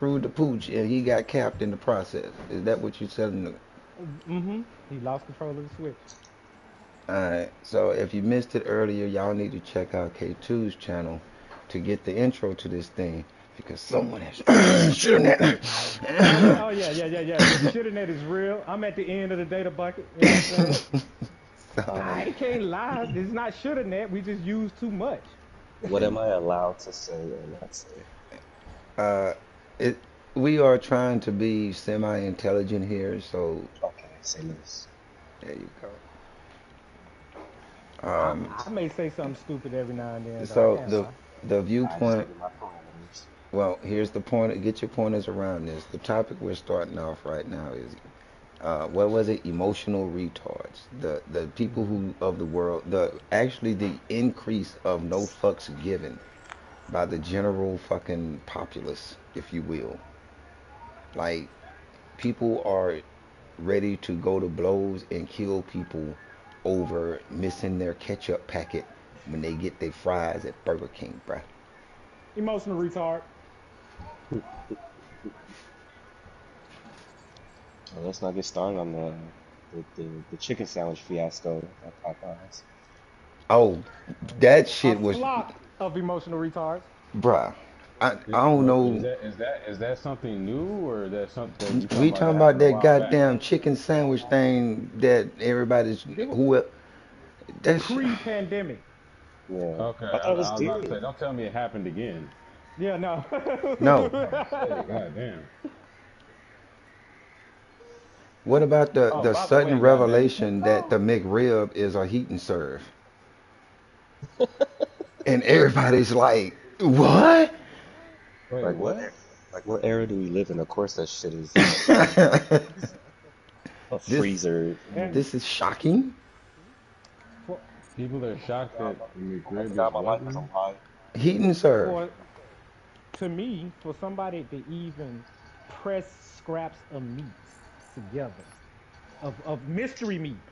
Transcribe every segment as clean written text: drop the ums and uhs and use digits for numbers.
Screwed the pooch and he got capped in the process. Is that what you said? Mm-hmm. He lost control of the switch. Alright, so if you missed it earlier, y'all need to check out K2's channel to get the intro to this thing because someone has shooting at Oh yeah, yeah, yeah, yeah. The shitternet is real. I'm at the end of the data bucket. You know what I'm saying? so, I can't lie. It's not shitternet. We just use too much. What am I allowed to say or not say? uh, it we are trying to be semi-intelligent here, so Okay, say less. there you go. I, Um, I may say something stupid every now and then, though. I so can't the lie. the I just viewpoint. give you my parameters. Well, here's the point. Get your pointers around this. The topic we're starting off right now is what was it? Emotional retards. The people Hmm. who of the world. The actually the increase of no fucks given by the general fucking populace, if you will. Like people are ready to go to blows and kill people over missing their ketchup packet when they get their fries at Burger King, bruh. Emotional retard. Well, let's not get started on the chicken sandwich fiasco at Popeyes. Oh, that A shit was, flock of emotional retards. bruh. I don't But know. is that something new or is that something that you talking We about that talking about happened a that while back? goddamn chicken sandwich thing that everybody's It was who that's pre-pandemic. Yeah, Okay, I thought it was I was about to dead. say, don't tell me it happened again. Yeah, no. no. I'm about to say, goddamn. What about Oh, the by the sudden way, goddamn it, revelation that no. the McRib is a heat and serve? And everybody's like, "What?" Wait, Like what? what? Like what era do we live in? Of course, that shit is a this freezer. And Food. this is shocking. for People are Thank shocked God, that the thank McRib God is my what life is a now? lie. Heat and serve. for to me, for somebody to even press scraps of meat together, of mystery meat,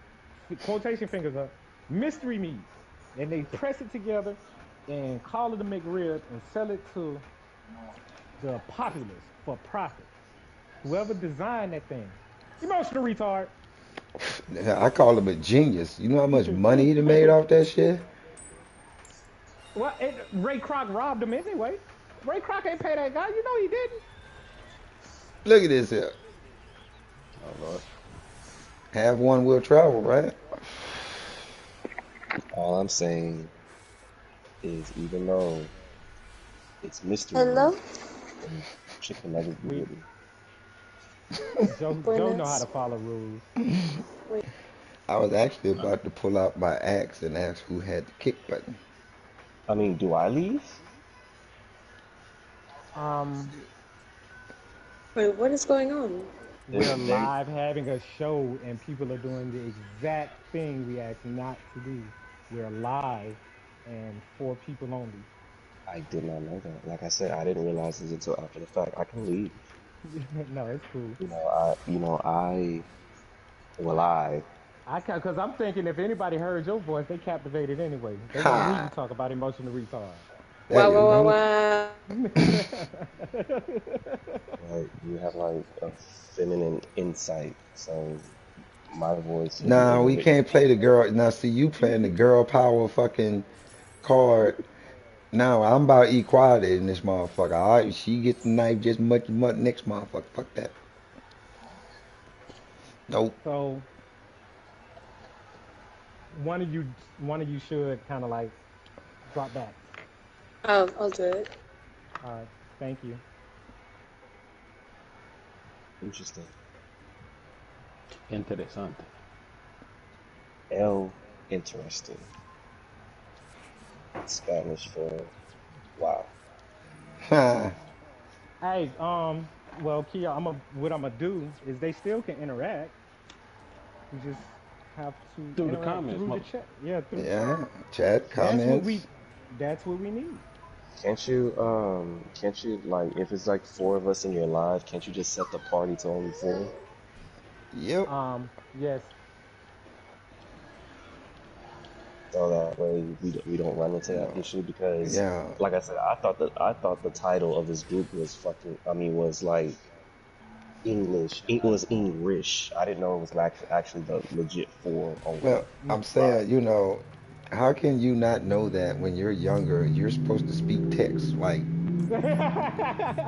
quotation fingers up, mystery meat, and they press it together and call it a McRib and sell it to the populace for profit. Whoever designed that thing, emotional retard. I call him a genius. You know how much money he done made off that shit? Well, Ray Kroc robbed him anyway. Ray Kroc ain't pay that guy. You know he didn't. Look at this here. Oh Lord. Have one will travel, right? All I'm saying is, even though it's mystery meat, Hello, them chicken nuggets be We hitting. Joe know how to buenas. follow rules. Wait, I was actually about to pull out my axe and ask who had the kick button. I mean, do I leave? Um, wait, what is going on? we're They, live having a show and people are doing the exact thing we asked not to do. We're live and for people only. I did not know that. Like I said, I didn't realize this until after the fact. I can leave. No, it's cool. Well, I, I because I'm thinking if anybody heard your voice, they captivated anyway. They want me to Ha! talk about emotional retard. There Wow, you wow, wow, go. wow. like, you have like a feminine insight, so my voice will be Nah, we overwritten can't by play the yours. girl. Now, see, you playing the girl power fucking card. Now, I'm about equality in this motherfucker. All right, she get the knife just much next motherfucker. Fuck that. Nope. So one of you should kind of like drop back. I'll do it. All right, thank you. Interesting. Interesante. L, interesting. Spanish for wow. Ha. Hey, well, Kia, what I'm gonna do is they still can interact. We just have to Through the interact comments, through the mother. chat. Yeah, through the chat. Yeah. Chat, That's what comments. we. That's what we need. Can't you, like, if it's like four of us in your live, can't you just set the party to only four? Yep. Yes. so that way we don't run into You that know, issue because, yeah. like I said, I thought the title of this group was fucking. I mean, was like English. It was English. I didn't know it was actually the legit four Well, only. I'm saying, you know, how can you not know that when you're younger, you're supposed to speak text? Like,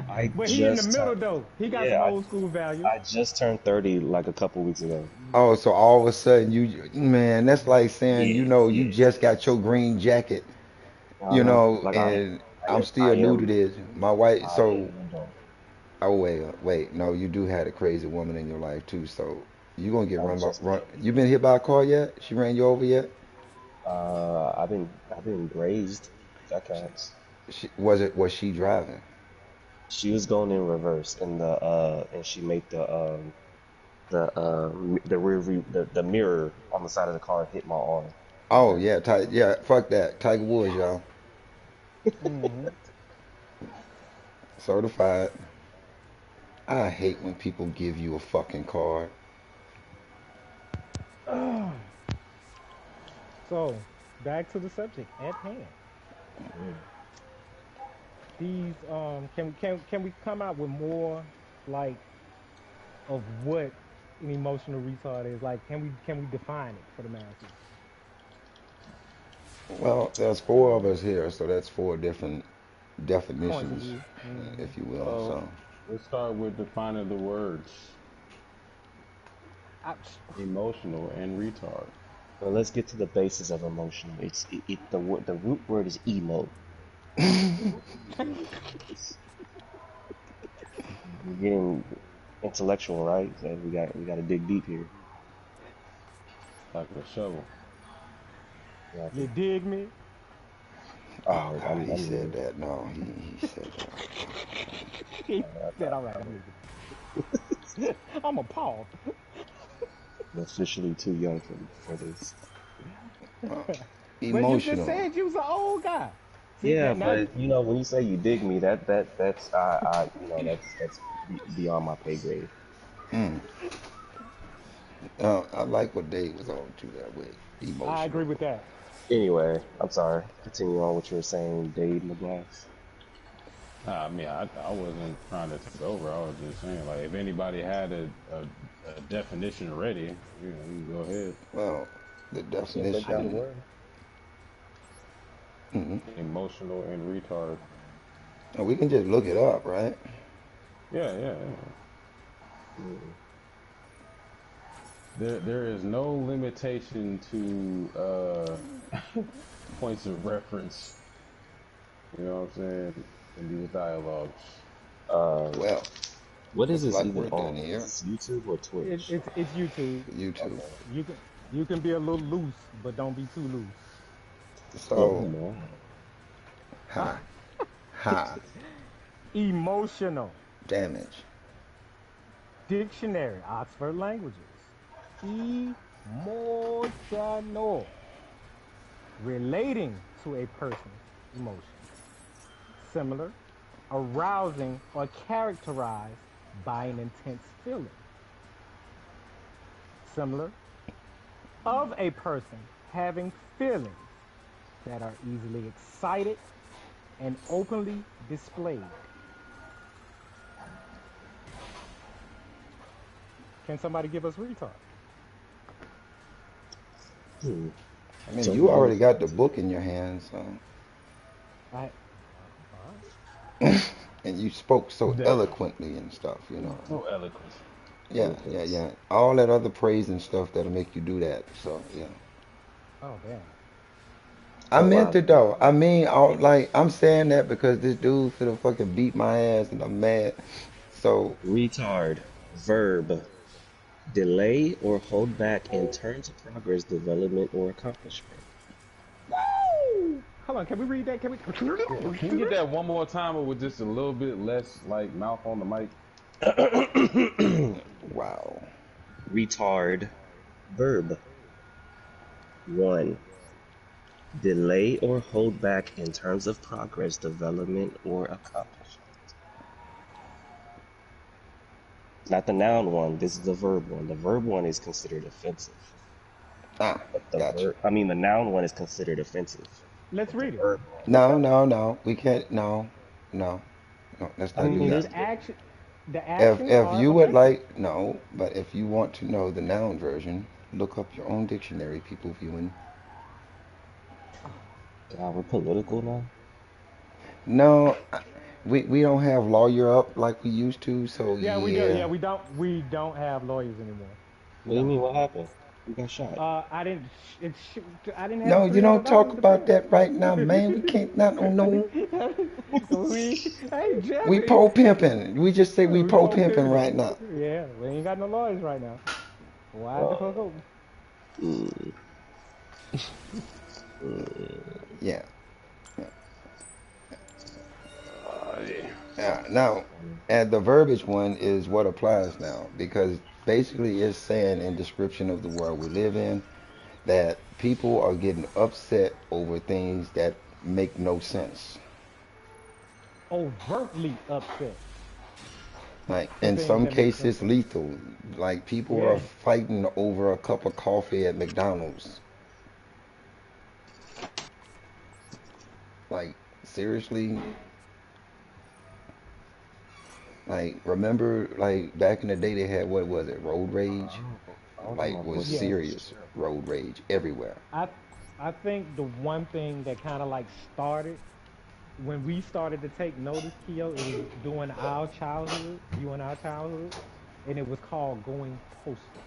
I But he in the just middle turned. though. He got some Yeah, old school values. I just turned 30 like a couple weeks ago. oh, so all of a sudden man, that's like saying, Yeah, you know, you yeah. just got your green jacket, you Uh-huh. know, Like and I'm I still new to am this. My wife, I am so, an adult. oh, wait, no, you do have a crazy woman in your life too, so you gonna get I just run. became You been hit by a car yet? She ran you over yet? I've been grazed. That counts. Was she driving? She was going in reverse and she made the rear view the mirror on the side of the car hit my arm. Oh yeah, yeah, fuck that. Tiger Woods, y'all. Mm-hmm. Certified. I hate when people give you a fucking card. So back to the subject at hand. Mm. These can we come out with more like of what an emotional retard is? Like can we define it for the masses? Well, there's four of us here, so that's four different Points of definitions, view. Hmm. if you will. So So, let's start with defining the words I, emotional and retard. Well, let's get to the basis of emotional. The root word is emo. It's, we're getting intellectual, right? So we got to dig deep here. Like a shovel. you Exactly. dig me? oh Alright, God, he I'm said here. that. No, he said that. He I said, thought "All right, I'm leaving. I'm appalled." I'm officially too young for this. Uh, But you just emotional. said you was an old guy. See Yeah, that now you but when you say you dig me, that's that's beyond my pay grade. Mm. I like what Dave was on to that way. I agree Emotional. with that. Anyway, I'm sorry. Continue on what you were saying, Dave McGlass. Nah, I mean, I wasn't trying to take over. I was just saying, like, if anybody had a definition ready, you can go ahead. Well, the Yeah, break down the definition. word. Mhm. Emotional and retard. We can just look it up, right? Yeah, yeah, yeah. Mm. There is no limitation to points of reference. You know what I'm saying? In these dialogues. Um, Well, what is looks this like even we're done on? Is here. this YouTube or Twitch? It's YouTube. YouTube. Okay. You can you can be a little loose, but don't be too loose. Oh So, my. ha, ha, Emotional. damage. Dictionary, Oxford Languages. Emotional. Relating to a person's emotions. Similar, arousing, or characterized by an intense feeling. Similar, of a person having feelings that are easily excited and openly displayed. Can somebody give us retard? Hmm. I mean, So you now already looking got the at it. book in your hands, so, I, and you spoke so That eloquently and stuff, you know. so eloquent. Yeah, yeah, Eloquence. yeah. All that other praise and stuff that'll make you do that. So, yeah. oh damn. I Oh meant wow. it though. I mean, like, I'm saying that because this dude finna fucking beat my ass and I'm mad. So, Retard. Verb. Delay or hold back in terms of progress, development, or accomplishment. Woo! Hold on, can we read that? Can we? Yeah, can you get that one more time, but with just a little bit less like mouth on the mic? wow. Retard. Verb. 1. Delay or hold back in terms of progress, development, or accomplishment. Not the noun one. This is the verb one. The verb one is considered offensive. Ah, But the gotcha. verb, I mean, the noun one is considered offensive, Let's but the read it. verb one, Let's No, go. no, no. We can't. No, no, no. Let's I not do mean, that. it's The If actions if are you would offensive. like, no. But if you want to know the noun version, look up your own dictionary, people viewing. God, we're political now. No, we don't have lawyer up like we used to. So Yeah, we do. yeah. Yeah, we don't have lawyers anymore. We What do you don't. mean? What happened? Who got shot? I didn't. It, I didn't have No, the you three don't hundred dollars talk to about defend that right now, man. We can't. Not on no. hey, We Jeffy. po pimping. We just say we We po both pimping pimping. right now. Yeah, we ain't got no lawyers right now. Wide the fuck Uh, open. mm, mm, Yeah. Yeah. Yeah. Now, funny. and the verbiage one is what applies now because basically it's saying in description of the world we live in that people are getting upset over things that make no sense. Overtly upset Like for in things some that make no cases sense. lethal. Like people are Yeah. fighting over a cup of coffee at McDonald's. Like seriously, like remember like back in the day they had what was it? Road rage? I don't think Like my was voice is Yes. serious necessary. road rage everywhere. I I think the one thing that kind of like started when we started to take notice, Keo, it was during our childhood, you and our childhood, and it was called going postal.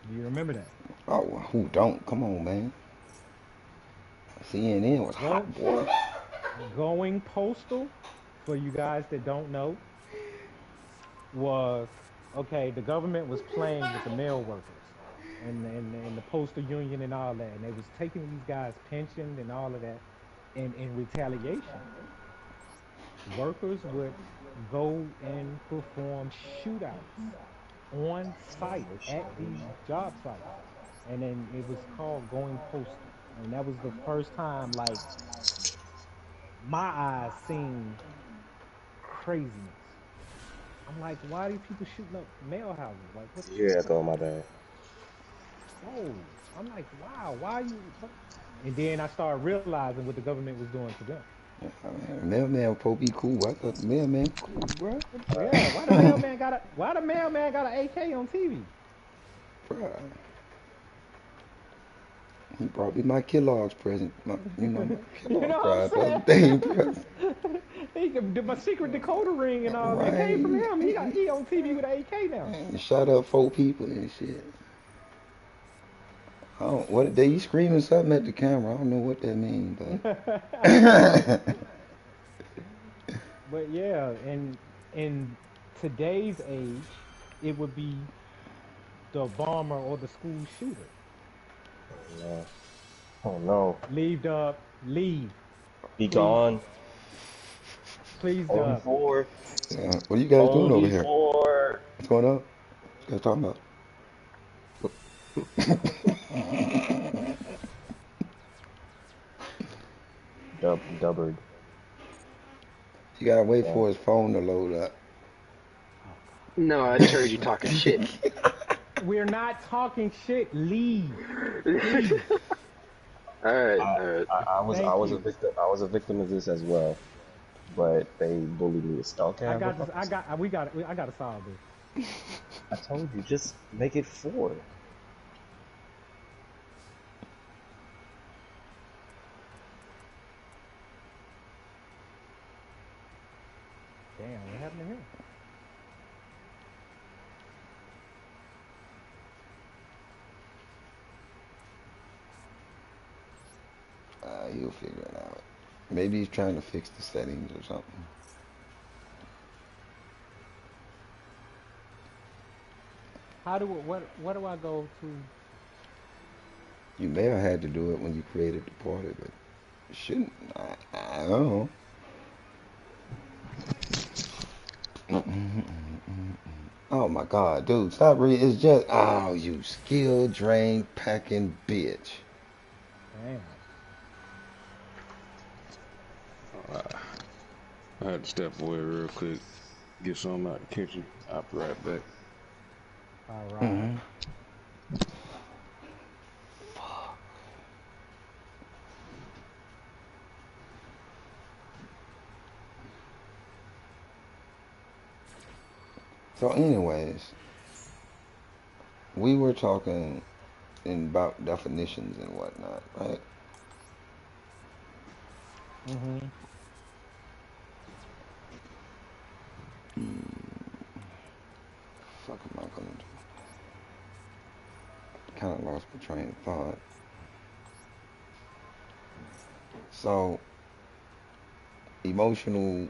Do you remember that? Oh, who don't? Come on, man. CNN was Go hot, boy. going postal, for you guys that don't know, was okay, the government was playing with the mail workers and the postal union and all that, and they was taking these guys pension and all of that. And in retaliation, workers would go and perform shootouts on site at these job sites. And then it was called going postal. And that was the first time like my eyes seen craziness. I'm like, why are these people shooting up mail houses? Like, what? You hear What? echo? My bad. Whoa! I'm like, wow, why are you? What? And then I started realizing what the government was doing to them. Mailman po be cool. I thought the mailman cool, bro. Yeah, why the mailman got a why the mailman got an AK on TV? Bruh, he brought me my Kellogg's present. My You Kellogg's know what prize the other I'm day, saying? present. My secret decoder ring and all that came from Right. him. He on TV with an AK now. And shot up 4 people and shit. I don't, what they screaming something at the camera. I don't know what that means, but But yeah, and in today's age, it would be the bomber or the school shooter. Oh no! Oh no! Leave, Dub. Leave, Be please, gone. please, Only Dub. four. what are you guys doing over Only here? four. What's going on? What you guys talking about? Dubbard. You gotta wait Yeah. for his phone to load up. Oh God. No, I just heard you talking shit. We're not talking shit. Leave, All please. right, I, all right. I Thank was a you. victim. I was a victim of this as well, but they bullied me. Okay, I I'll go got this. fuck I myself. got. We got it. I got to solve this. I told you, just make it four. Damn, what happened to him? He'll figure it out. Maybe he's trying to fix the settings or something. How do what do I go to? You may have had to do it when you created the party, but you shouldn't. I don't know. Oh my God, dude, stop reading. It's just, oh, you skill drain packing bitch. Damn. Uh, I had to step away real quick, get something out the kitchen. I'll be right back. All right. Hmm So, anyways, we were talking about definitions and whatnot, right? Mm-hmm. Fuck am I gonna do? Kind of lost my train of thought. So, emotional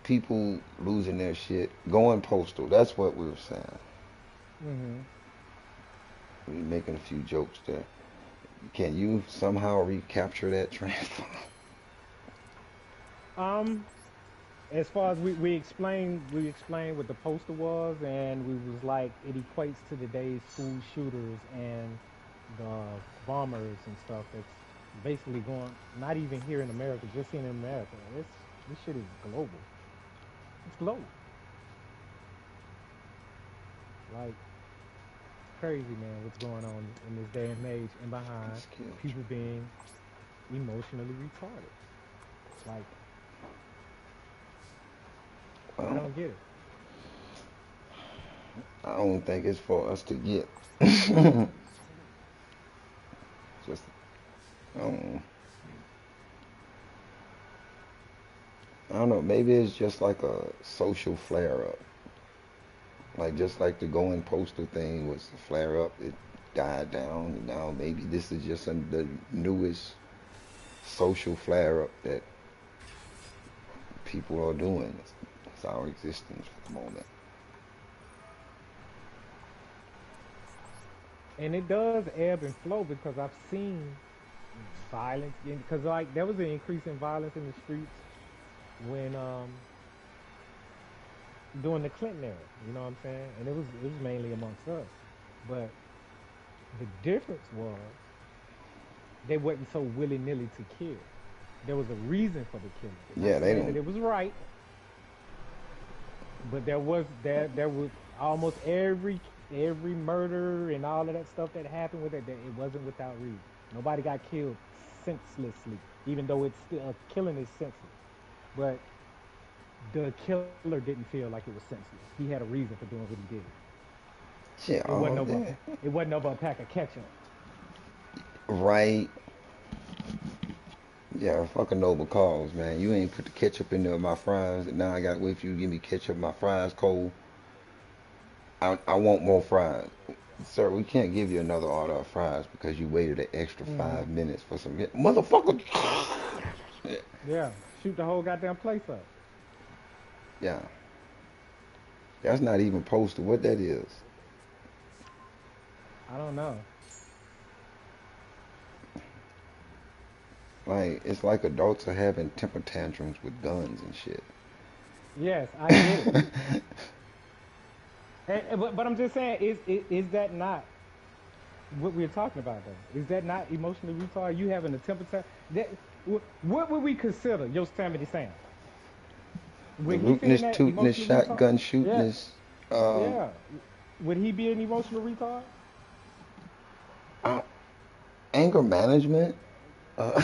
people losing their shit, going postal. That's what we were saying. Mm-hmm. We were making a few jokes there. Can you somehow recapture that train of thought? Um, as far as we explained what the poster was, and we was like it equates to today's school shooters and the bombers and stuff that's basically going not even here in America, just in America. This shit is global. It's global. Like it's crazy, man, what's going on in this day and age and behind Skill people tree. being emotionally retarded. Like I Well, don't get it. I don't think it's for us to get. Just, um, I don't know. Maybe it's just like a social flare up. Like just like the going postal thing was a flare up. It died down. And now maybe this is just the newest social flare up that people are doing. It's our existence for the moment. And it does ebb and flow because I've seen violence because like there was an increase in violence in the streets when during the Clinton era, you know what I'm saying? And it was mainly amongst us. But the difference was they wasn't so willy-nilly to kill. There was a reason for the killing. Not Yeah, they saying that don't. it was right, but there was almost every murder and all of that stuff that happened with it, that it wasn't without reason. Nobody got killed senselessly, even though it's still killing is senseless. But the killer didn't feel like it was senseless. He had a reason for doing what he did. Shit, It wasn't all over. day. It wasn't over a pack of ketchup. Right. Yeah, fucking noble cause, man. You ain't put the ketchup in there with my fries, and now I gotta wait for you to give me ketchup. My fries cold. I want more fries. Sir, we can't give you another order of fries because you waited an extra Hmm. 5 minutes for some motherfucker. Yeah, shoot the whole goddamn place up. Yeah, that's not even posted. What that is? I don't know. Like it's like adults are having temper tantrums with guns and shit. Yes, I get it. But I'm just saying, is that not what we're talking about though? Is that not emotionally retarded? You having a temper tantrum? What would we consider Yosemite Sam The when he saying rootinest, that tootinest, emotionally retarded? shotgun Yeah, shootinest. Um, yeah. Would he be an emotional retard? uh, Anger management. Uh,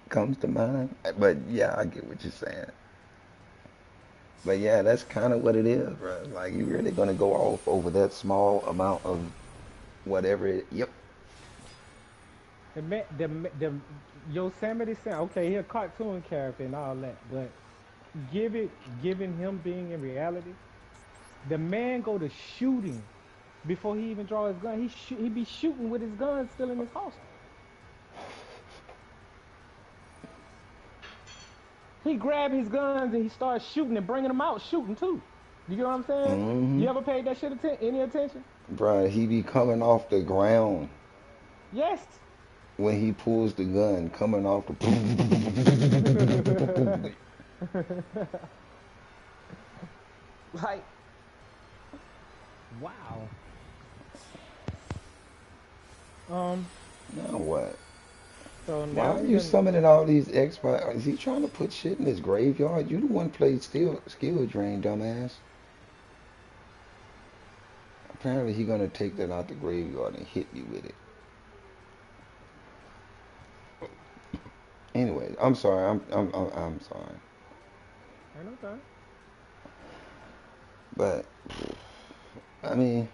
comes to mind. But yeah, I get what you're saying. But yeah, that's kind of what it is, bro. Like you really gonna go off over that small amount of whatever it. Yep. The Yosemite Sam. Okay, he a cartoon character and all that, but given him being in reality, the man go to shooting before he even draw his gun. He be shooting with his gun still in his holster. He grab his guns and he starts shooting and bringing them out shooting too. You get what I'm saying? Mm-hmm. You ever paid that shit any attention? Bro, he be coming off the ground Yes. when he pulls the gun, coming off the. Like, wow. Um. Now what? So Why now are we you done. summoning all these experts? Is he trying to put shit in his graveyard? You the one played skill drain, dumbass. Apparently he gonna take that out the graveyard and hit me with it. Anyway, I'm sorry. I'm sorry. Ain't no thing. But I mean,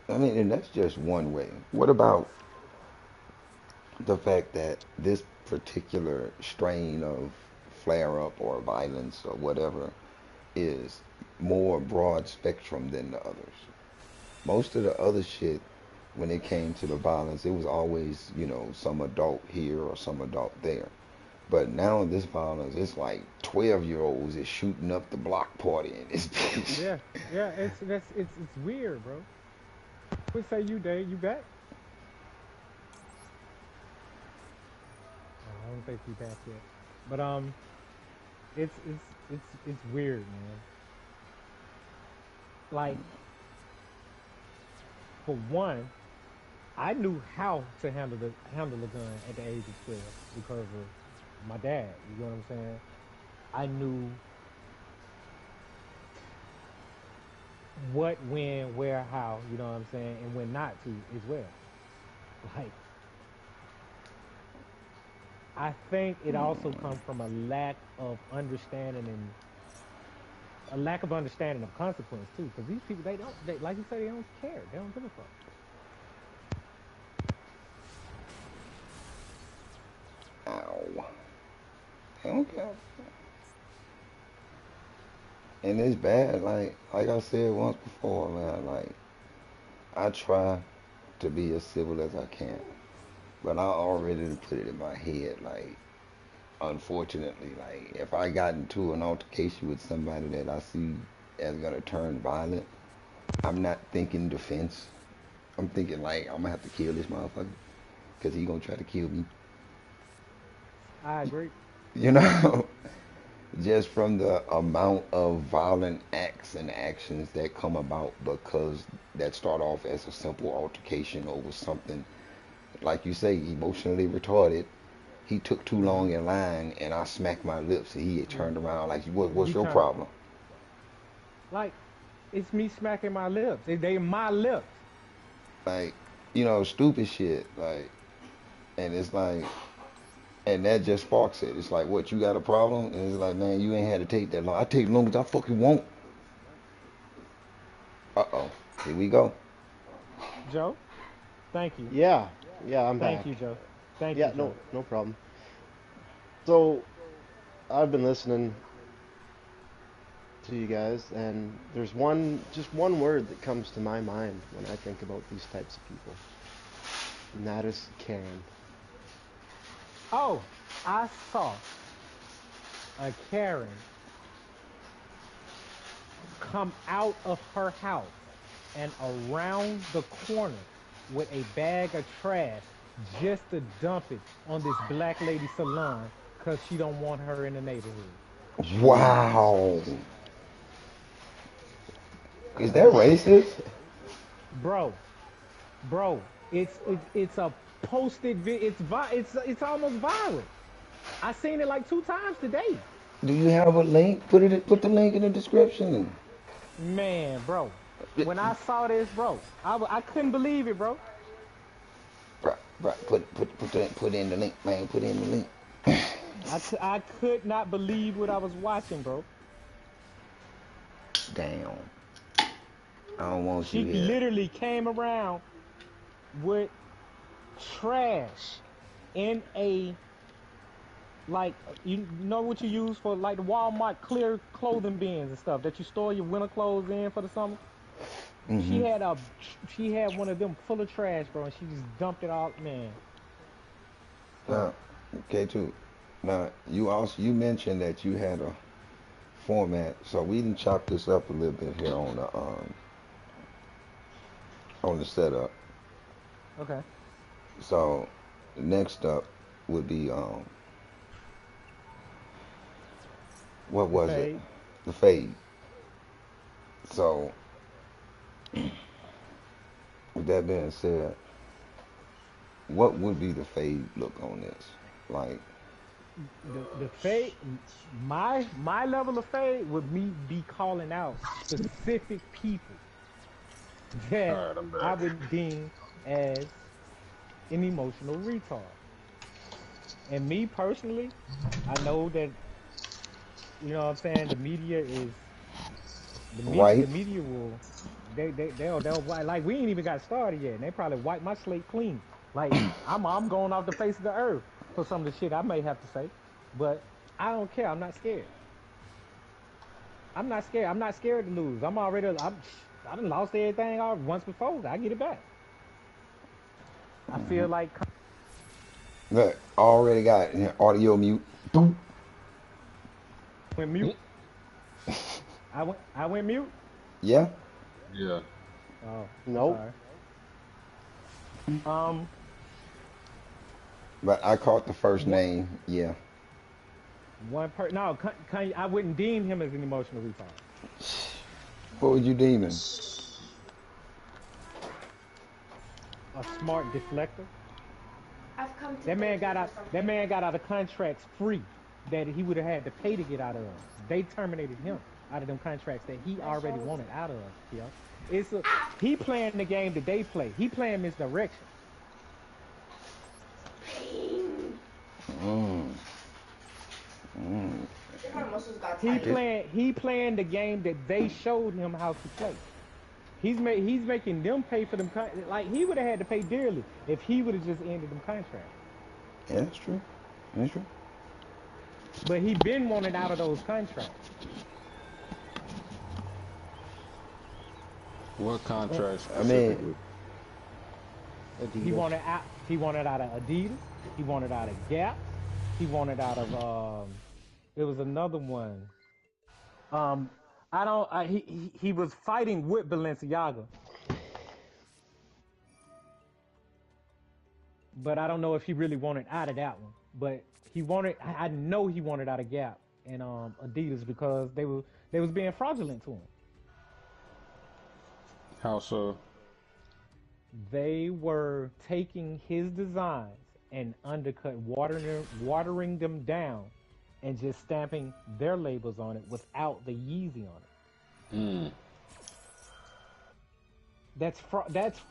and that's just one way. What about the fact that this particular strain of flare up or violence or whatever is more broad spectrum than the others? Most of the other shit, when it came to the violence, it was always, some adult here or some adult there. But now this violence, it's like 12-year-olds is shooting up the block party in this bitch. Yeah, yeah. It's weird, bro. What say you, Dave? You back? I don't think he back yet. But it's weird, man. Like for one, I knew how to handle a gun at the age of 12 because of my dad. You know what I'm saying? I knew what, when, where, how. You know what I'm saying, and when not to as well. Like I think it also comes from a lack of understanding of consequence too. Because these people, they like you say, they don't care. They don't give a fuck. Ow. They don't care. And it's bad. Like I said once before, man. Like I try to be as civil as I can, but I already put it in my head. Like unfortunately, like if I got into an altercation with somebody that I see as gonna turn violent, I'm not thinking defense. I'm thinking like I'm gonna have to kill this motherfucker because he gonna try to kill me. I agree. You know, just from the amount of violent acts and actions that come about because that start off as a simple altercation over something, like you say, emotionally retarded. He took too Hmm. long in line, and I smacked my lips, and he had Yeah. turned around like, "What's He your turned problem?" like it's me smacking my lips. They my lips. Like, stupid shit. Like, and it's like, and that just sparks it. It's like, what, you got a problem? And it's like, man, you ain't had to take that long. I take long as I fucking want. Uh-oh, here we go. Joe, thank you. Yeah, yeah, I'm Thank you, back. Joe. Thank you, Yeah, Joe. no problem. So I've been listening to you guys, and there's just one word that comes to my mind when I think about these types of people, and that is Karen. Oh, I saw a Karen come out of her house and around the corner with a bag of trash just to dump it on this black lady salon because she don't want her in the neighborhood. Wow. Jesus. Is that racist? Bro, bro, it's a posted it's almost viral. I seen it like 2 times today. Do you have a link? Put the link in the description. Man, bro, when I saw this, bro, I couldn't believe it, bro. Bruh, put in the link, man. Put in the link. I could not believe what I was watching, bro. Damn. I don't want you She here. literally came around with trash in a like you know what you use for like the Walmart clear clothing bins and stuff that you store your winter clothes in for the summer. She Mm-hmm. had she had one of them full of trash, bro, and she just dumped it all. Man, bro. Now, okay, too. Now, you mentioned that you had a format, so we can chop this up a little bit here on the setup. Okay. So, next up would be what The was it? fade. The fade. So, with that being said, what would be the fade look on this? Like, The fade, my level of fade would me be calling out specific people All that right, I'm I back. would deem as an emotional retard. And me personally, I know that what I'm saying. Right? The media will they'll like we ain't even got started yet, and they probably wipe my slate clean. Like I'm going off the face of the earth for some of the shit I may have to say, but I don't care. I'm not scared. I'm not scared. I'm not scared to lose. I done lost everything once before. I get it back. I feel like Look, already got audio mute. Boom. went mute. I went mute. Yeah, Yeah. Oh, I'm Nope. sorry. Um, but I caught the first what name. Yeah. one per no, I wouldn't deem him as an emotional retard. What was you demon? A smart deflector. I've come to That man thank you got for out. That something. man got out of contracts free that he would have had to pay to get out of. They terminated him out of them contracts that he Nice already showing you. wanted out of. Yo, he playing the game that they play. He playing misdirection. Pain. Mm, mm. If my muscles got He tighter. It, playing. He playing the game that they showed him how to play. He's making them pay for them. Like he would have had to pay dearly if he would have just ended them contracts. yeah, that's true. That's true. But he been wanted out of those contracts. What And contract I mean, specifically? Adidas. He wanted out of Adidas. He wanted out of Gap. He wanted out of there was another one. Um I don't he was fighting with Balenciaga, but I don't know if he really wanted out of that one. But I know he wanted out of Gap and Adidas because they was being fraudulent to him. How so? They were taking his designs and watering them down, and just stamping their labels on it without the Yeezy on it. Mm. That's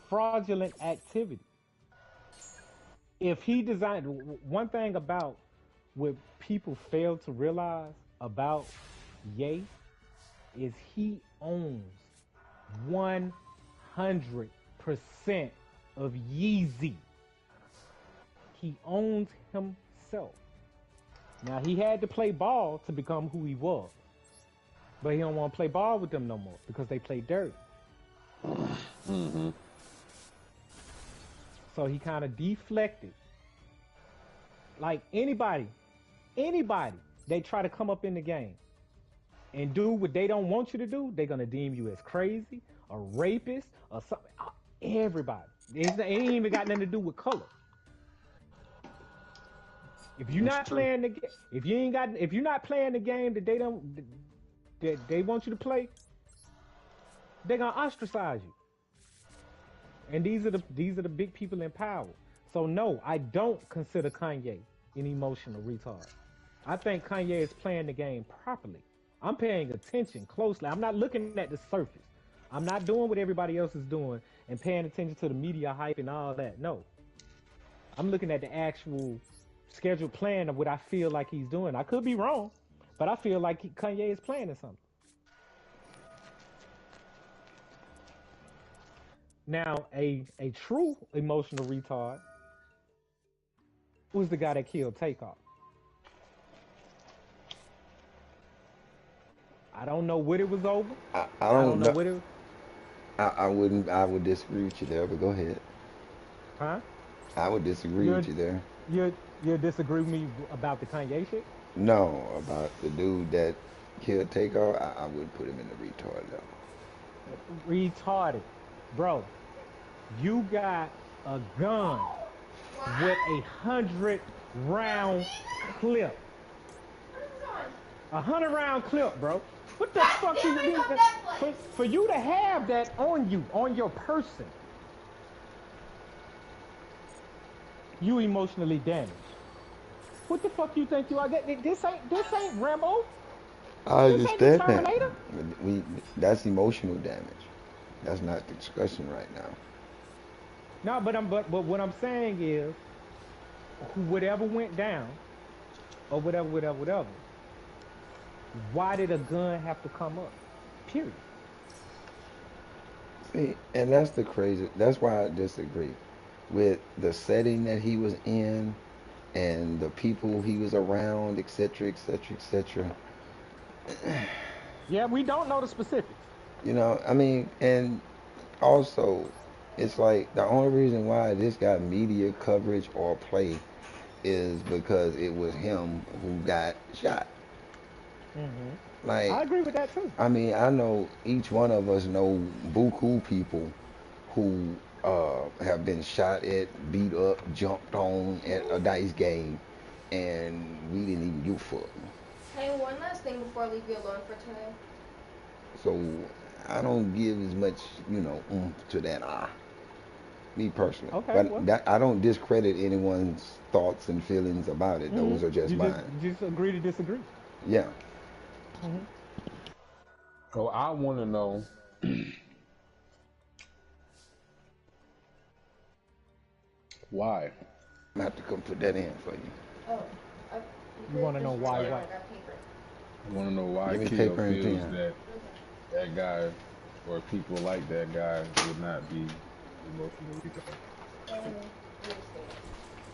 fraudulent activity. If he designed one thing about what people fail to realize about Ye is he owns 100% of Yeezy. He owns himself. Now he had to play ball to become who he was, but he don't want to play ball with them no more because they play dirty. Mm-hmm. So he kind of deflected. Like anybody they try to come up in the game and do what they don't want you to do, they're gonna deem you as crazy, a rapist, or something. Everybody. It ain't even got nothing to do with color. If you're That's not true. playing the if you're not playing the game that they don't that they want you to play, they're gonna ostracize you. And these are the big people in power. So no, I don't consider Kanye an emotional retard. I think Kanye is playing the game properly. I'm paying attention closely. I'm not looking at the surface. I'm not doing what everybody else is doing and paying attention to the media hype and all that. No, I'm looking at the actual scheduled plan of what I feel like he's doing. I could be wrong, but I feel like Kanye is planning something. Now, a true emotional retard was the guy that killed Takeoff. I don't know what it was over. I I don't don't know know. what it, I wouldn't. I would disagree with you there, but go ahead. huh? I would disagree with You you there. you disagree with me about the Kanye shit? No, about the dude that killed Takeoff, I would put him in the retard level. Retarded, bro. You got a gun with 100 round clip, 100 round clip, bro. What the fuck do you mean? For you to have that on you, on your person, you emotionally damaged. What the fuck you think you are? This ain't Rambo. I This ain't the understand that. Terminator. We that's emotional damage. That's not the discussion right now. No, but what I'm saying is, whatever went down or whatever, whatever, whatever, why did a gun have to come up? Period. See, and that's the crazy. That's why I disagree with the setting that he was in and the people he was around, etc., etc., etc. Yeah, we don't know the specifics. I mean, and also, it's like the only reason why this got media coverage or play is because it was him who got shot. Hmm. Like, I agree with that too. I mean, I know each one of us know buku people who have been shot at, beat up, jumped on at a dice game, and we didn't even give a fuck. Hey, one last thing before I leave you alone for today. So I don't give as much, to that. Me personally, Okay, but well, that I don't discredit anyone's thoughts and feelings about it. hmm, Those are just you just mine. you just agree to disagree. Yeah. Hmm. So I want to know why. I'm gonna have to come put that in for you. Oh, I, you You could want to know just why? write it down. What? I got paper. I want to know why Give me Keo paper and feels pen. that Okay. that guy or people like that guy would not be emotional retard. Let me see.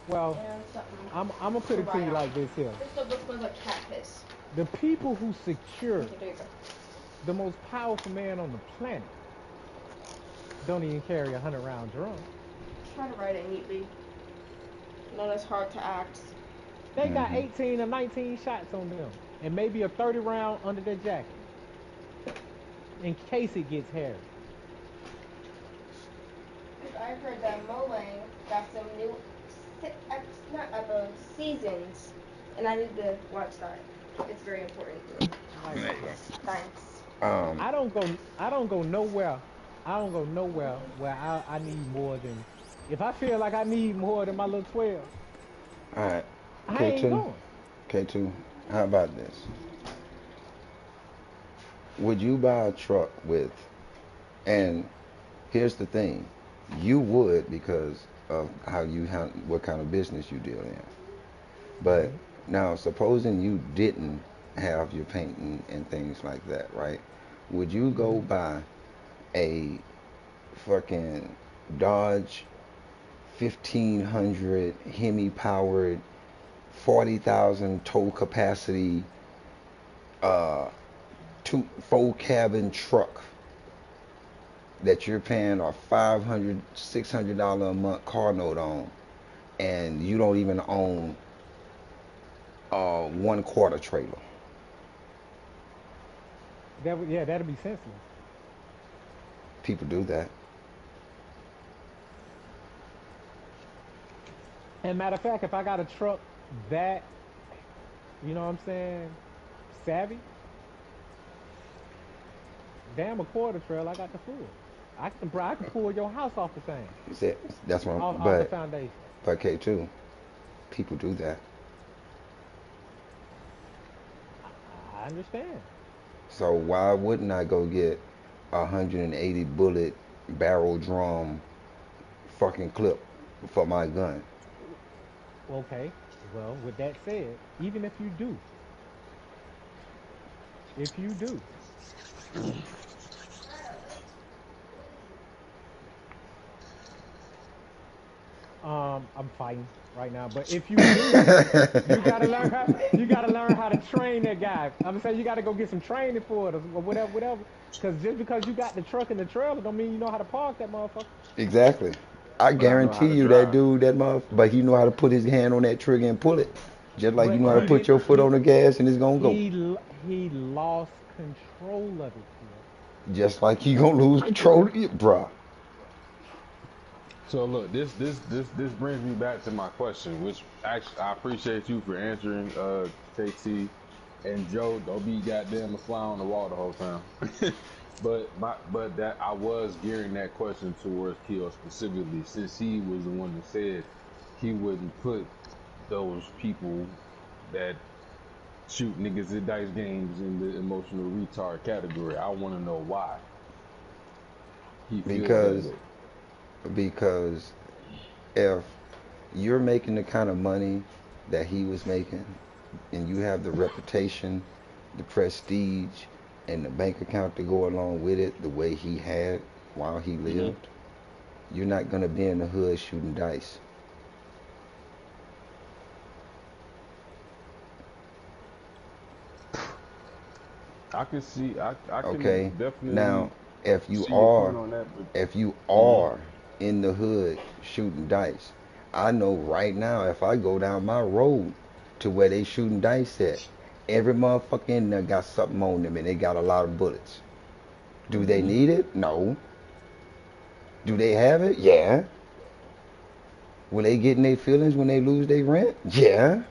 Well, And something I'm gonna put to it to write you on. like this here: This notebook smells like cat piss. the people who secure Okay, there you go. the most powerful man on the planet don't even carry 100 round drum. Try to write it neatly. Not as hard to act. They got Hmm. 18 or 19 shots on them, and maybe a 30 round under their jacket in case it gets hairy. Because I heard that Molang got some new, not episodes, seasons, and I need to watch that. It's very important. Like There you Thanks. go. I don't go nowhere. I don't go nowhere where I need more than if I feel like I need more than my little 12, All right. I ain't K2. going. K2. How about this? Would you buy a truck with? And here's the thing: you would because of what kind of business you deal in. But Hmm. now, supposing you didn't have your painting and things like that, right? Would you go Hmm. buy a fucking Dodge 1500 Hemi powered 40,000 tow capacity uh four cabin truck that you're paying a 500 $600 a month car note on, and you don't even own a one quarter trailer? Yeah, that'd be senseless. People do that. And matter of fact, if I got a truck that, you know what I'm saying, savvy, damn a quarter trail, I got the full. I can pull your house off the thing, You said that's what off the but foundation. K2, people do that. I understand. So why wouldn't I go get a 180 bullet barrel drum fucking clip for my gun? Okay. Well, with that said, even if you do, I'm fighting right now, but if you do, you gotta learn how to train that guy. I'm saying you gotta go get some training for it or whatever, whatever. Because just because you got the truck and the trailer, don't mean you know how to park that motherfucker. Exactly. I But I know how guarantee to you that drive. dude, that mother, but he know how to put his hand on that trigger and pull it, just like you But know how to he Right. put didn't. your foot on the gas and it's gonna go. He lost control of it, Keo. Just like he gonna lose control of it, bruh. So look, this brings me back to my question, which actually I appreciate you for answering, KT and Joe. Don't be goddamn a fly on the wall the whole time. but that I was gearing that question towards Keo specifically, since he was the one that said he wouldn't put those people that shoot niggas at dice games in the emotional retard category. I want to know why he feels that Because way. because if you're making the kind of money that he was making, and you have the reputation, the prestige, and the bank account to go along with it the way he had while he Hmm. lived, you're not gonna be in the hood shooting dice. I can see. I can Okay? Now, definitely if you see your point are on that, but if you Hmm. are in the hood shooting dice, I know right now if I go down my road to where they shooting dice at, every motherfucker in there got something on them and they got a lot of bullets. Do they hmm. need it? No. Do they have it? Yeah. Will they get in their feelings when they lose their rent? Yeah.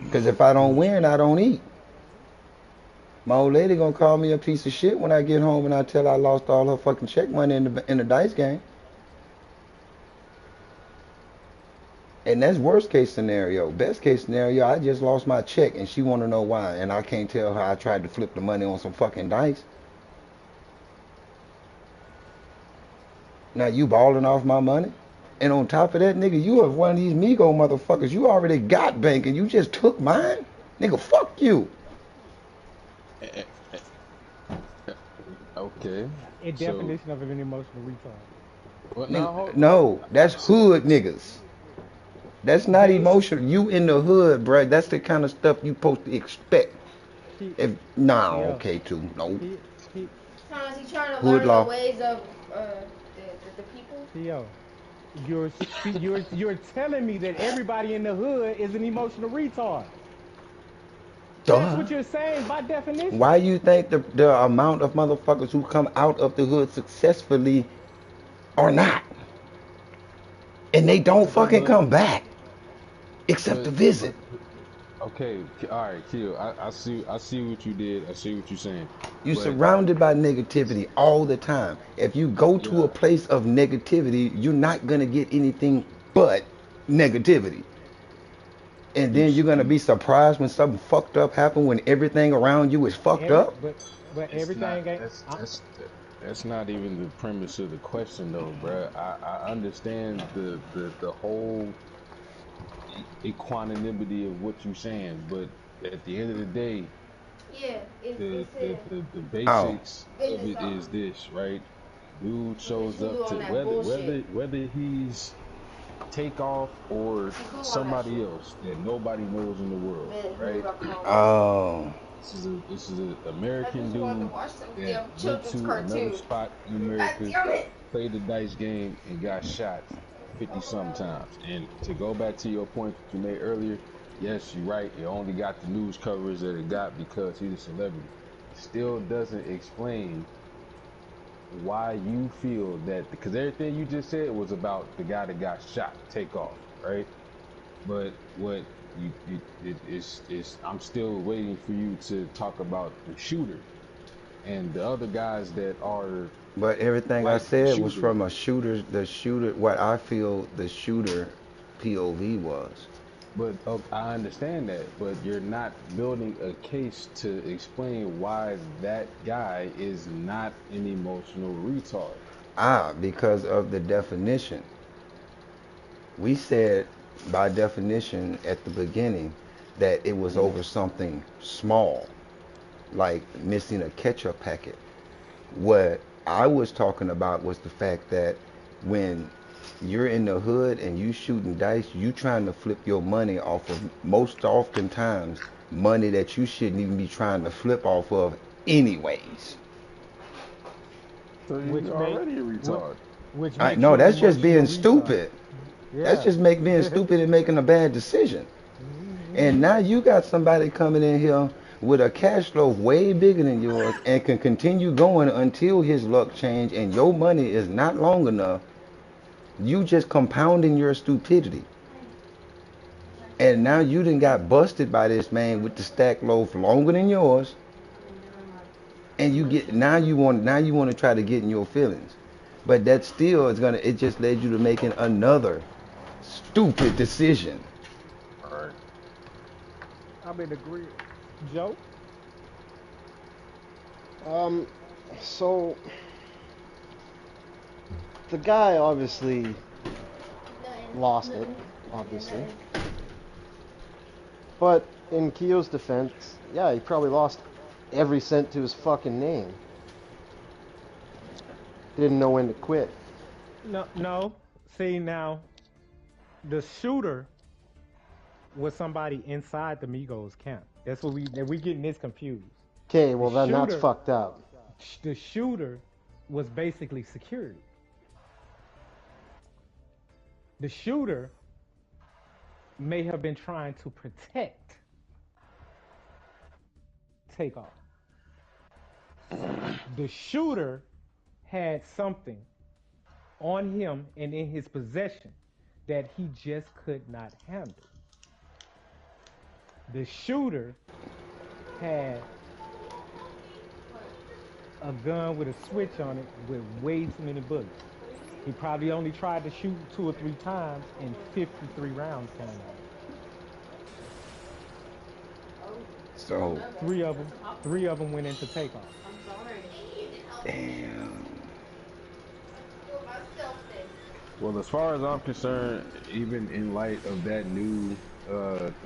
Because if I don't win, I don't eat. My old lady gonna call me a piece of shit when I get home and I tell her I lost all her fucking check money in the dice game. And that's worst case scenario. Best case scenario, I just lost my check and she want to know why. And I can't tell her I tried to flip the money on some fucking dice. Now you balling off my money? And on top of that, nigga, you are one of these Migo motherfuckers. You already got bank and you just took mine? Nigga, fuck you. Eh, eh, okay. A So, definition of an emotional retard. well, Nigga, now hold. no, that's So, hood niggas. That's not They emotional. You in the hood, bruh. That's the kind of stuff you supposed to expect. T If nah, T O okay, too. No. T T Is he trying to Hood learn the law. ways of the people? T.O. You're telling me that everybody in the hood is an emotional retard. That's Duh. what you're saying by definition. Why you think the amount of motherfuckers who come out of the hood successfully are not? And they don't Cause they fucking but come back except to visit. but okay. All right, Kill. I see what you did. I see what you're saying. You But surrounded by negativity all the time. If you go to a yeah, place of negativity, you're not gonna get anything but negativity. And you then you're gonna you be surprised when something fucked up happen when everything around you is fucked every up. but it's not everything ain't. that's not even the premise of the question though, bruh. I understand the whole equanimity of what you're saying, but at the end of the day, Yeah, the it's the a the, the Oh, basics of business it is card. this, right? Dude Look at shows up Hulu on to that bullshit. whether he's Takeoff or See Hulu on that somebody shit. else that nobody knows in the world, Visit right? Hulu.com. oh, This is a I American just wanted to dude watch some that damn went children's to another cartoon. spot in God America, damn it! played the dice game, and got shot 50 sometimes. And to go back to your point that you made earlier, yes, you're right. It only got the news coverage that it got because he's a celebrity. Still doesn't explain why you feel that, because everything you just said was about the guy that got shot, Takeoff, right? But what is I'm still waiting for you to talk about the shooter and the other guys that are but everything I like the said was shooter. from the shooter, what I feel the shooter POV was. But I understand that, but you're not building a case to explain why that guy is not an emotional retard. Ah, because of the definition. We said by definition at the beginning that it was Hmm. over something small, like missing a ketchup packet. What I was talking about was the fact that when you're in the hood and you shooting dice, you trying to flip your money off of most oftentimes money that you shouldn't even be trying to flip off of anyways. So which you're make already a what retard. which I makes no, you an that's just emotional being retard. stupid. That's Yeah. just being stupid and making a bad decision. And now you got somebody coming in here with a cash flow way bigger than yours and can continue going until his luck change and your money is not long enough. You just compounding your stupidity. And now you done got busted by this man with the stack loaf longer than yours. And you get now you want to try to get in your feelings. But that still is gonna it just led you to making another stupid decision. All right. I'm in agreement. Joe, Um, so the guy obviously lost it, obviously. But in Keo's defense, yeah, he probably lost every cent to his fucking name. Didn't know when to quit. No, no. See now, the shooter was somebody inside the Migos camp. That's what we getting this confused. Okay, The well then that's shooter, fucked up. the shooter was basically security. The shooter may have been trying to protect Takeoff. The shooter had something on him and in his possession that he just could not handle. The shooter had a gun with a switch on it with way too many bullets. He probably only tried to shoot 2 or 3 times and 53 rounds came out. So, Three of them went into Takeoff. damn. Well, as far as I'm concerned, even in light of that new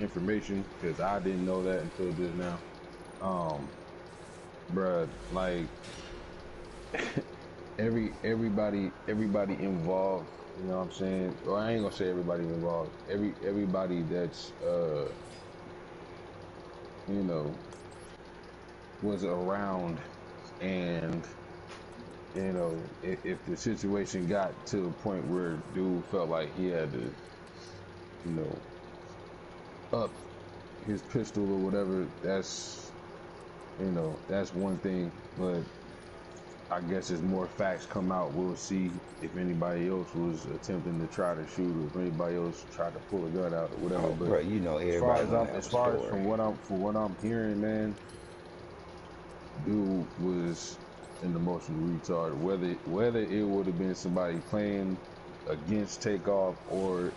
information, because I didn't know that until just now, bruh, like everybody involved, you know what I'm saying? Or I ain't gonna say everybody involved. Everybody that's you know, was around, and you know, if the situation got to a point where dude felt like he had to, you know, up his pistol or whatever, that's, you know, that's one thing. But I guess as more facts come out, we'll see if anybody else was attempting to try to shoot, or if anybody else tried to pull a gun out or whatever. Oh, But bro, you know everybody gonna have as a far as story. from what I'm hearing, man, dude was an emotional retard. Whether it would have been somebody playing against Takeoff, or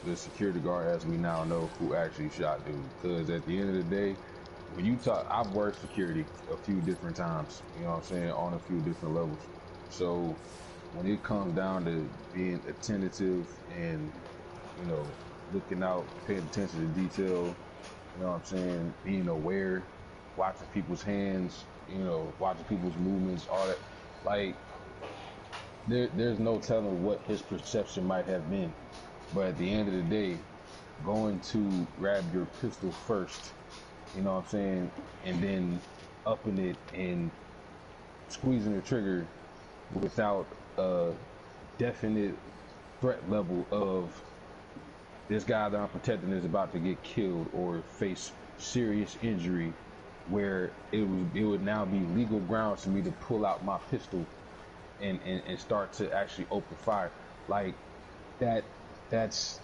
the security guard, as we now know, who actually shot dude. Because at the end of the day, when you talk, I've worked security a few different times, you know what I'm saying, on a few different levels. So when it comes down to being attentive and, you know, looking out, paying attention to detail, you know what I'm saying, being aware, watching people's hands, you know, watching people's movements, all that, like, there's no telling what his perception might have been. But at the end of the day, going to grab your pistol first, you know what I'm saying, and then upping it and squeezing the trigger without a definite threat level of this guy that I'm protecting is about to get killed or face serious injury, where it would now be legal grounds for me to pull out my pistol and start to actually open fire. Like that there's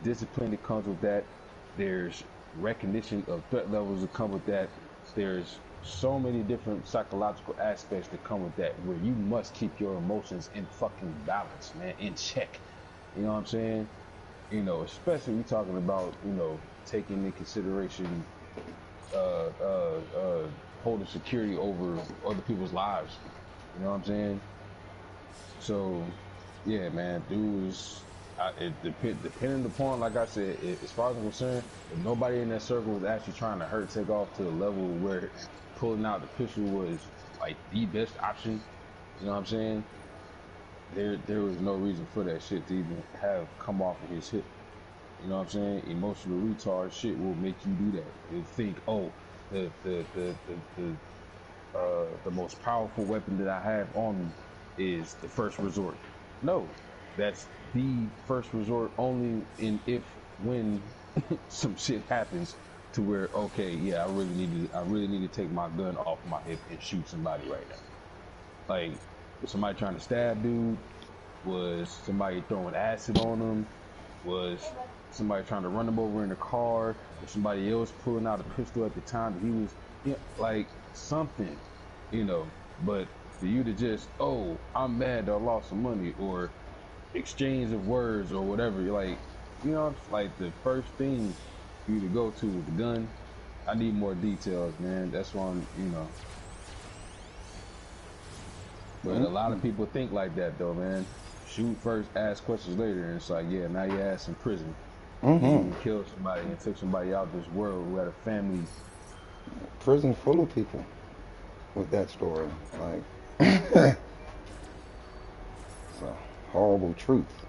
discipline that comes with that. There's recognition of threat levels that come with that. There's so many different psychological aspects that come with that, where you must keep your emotions in fucking balance, man, in check. You know what I'm saying? You know, especially we talking about, you know, taking into consideration holding security over other people's lives. You know what I'm saying? So, yeah, man, dude was, depending upon, like I said, as far as I'm concerned, if nobody in that circle was actually trying to hurt Takeoff to the level where pulling out the pistol was like the best option, you know what I'm saying? There was no reason for that shit to even have come off of his hip. You know what I'm saying? Emotional retard shit will make you do that. You think, oh, the most powerful weapon that I have on me is the first resort. No, that's the first resort only in if when some shit happens to where, okay, yeah, I really need to take my gun off my hip and shoot somebody right now. Like, was somebody trying to stab dude? Was somebody throwing acid on him? Was somebody trying to run him over in a car? Was somebody else pulling out a pistol at the time that he was, yeah, like something, you know? But for you to just, oh, I'm mad that I lost some money, or exchange of words or whatever, you're like, you know, like the first thing for you to go to is the gun. I need more details, man. That's why I'm, you know. But a lot of people think like that, though, man. shoot first, ask questions later, and it's like, yeah, now your ass in prison because Mm-hmm. you killed somebody and took somebody out this world who had a family. Prison full of people with that story. Like, it's a horrible truth.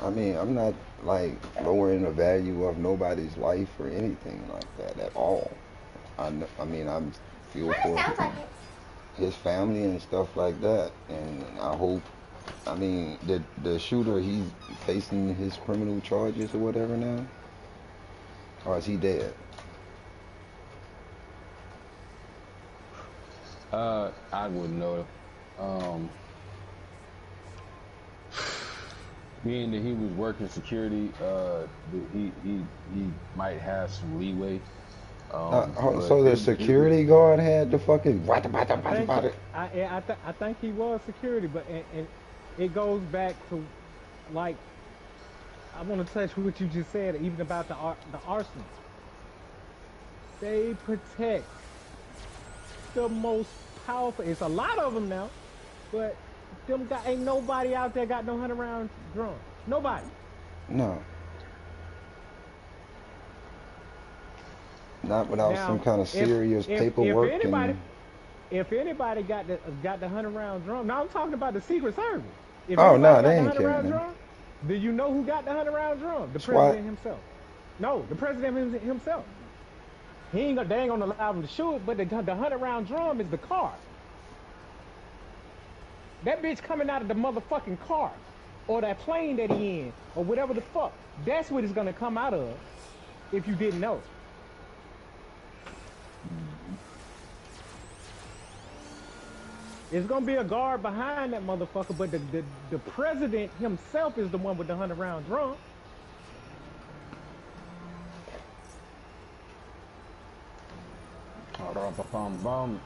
I mean, I'm not like lowering the value of nobody's life or anything like that at all. I mean, I'm feel Kind of for sounds like it. his family and stuff like that, and I hope. I mean, the shooter, he's facing his criminal charges or whatever now, or is he dead? I wouldn't know. Um, Being that he was working security, he might have some leeway. But So the it was security guard had the fucking what I about think about it? I think he was security, but and it goes back to like I want to touch what you just said, even about the arsenal. They protect the most powerful. It's a lot of them now, but them got ain't nobody out there got no 100 round drum. Nobody. No, not without some Now, kind of if serious if paperwork anybody and. if anybody got the 100 round drum, now I'm talking about the Secret Service. If Oh anybody no, they got the ain't hundred carrying round them. drum, do you know who got the 100 round drum? The SWAT. president himself. No, the president himself. They ain't gonna allow him to shoot it, but the 100 round drum is the car. That bitch coming out of the motherfucking car, or that plane that he in, or whatever the fuck. That's what it's gonna come out of. If you didn't know, it's gonna be a guard behind that motherfucker. But the president himself is the one with the 100 round drum. bum.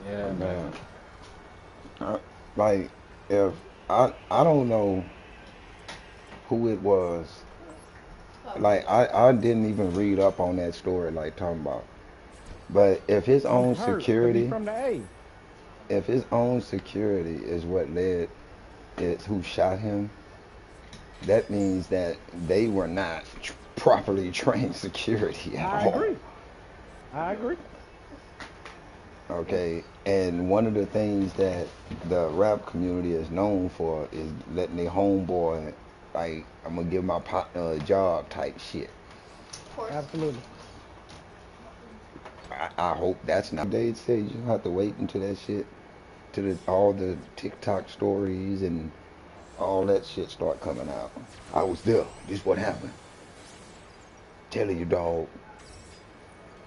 Yeah, Man, man. I, like if I don't know who it was. Like I didn't even read up on that story like talking about. But I'm hurt because he's from the A. if his own security is what led is who shot him, that means that they were not properly trained security at I all. agree. I agree. Okay, and one of the things that the rap community is known for is letting their homeboy, like, I'm gonna give my partner a job type shit. Of course. Absolutely. I hope that's not. They say you have to wait until that shit, to all the TikTok stories and all that shit start coming out. I was there. This what happened. Telling you, dog.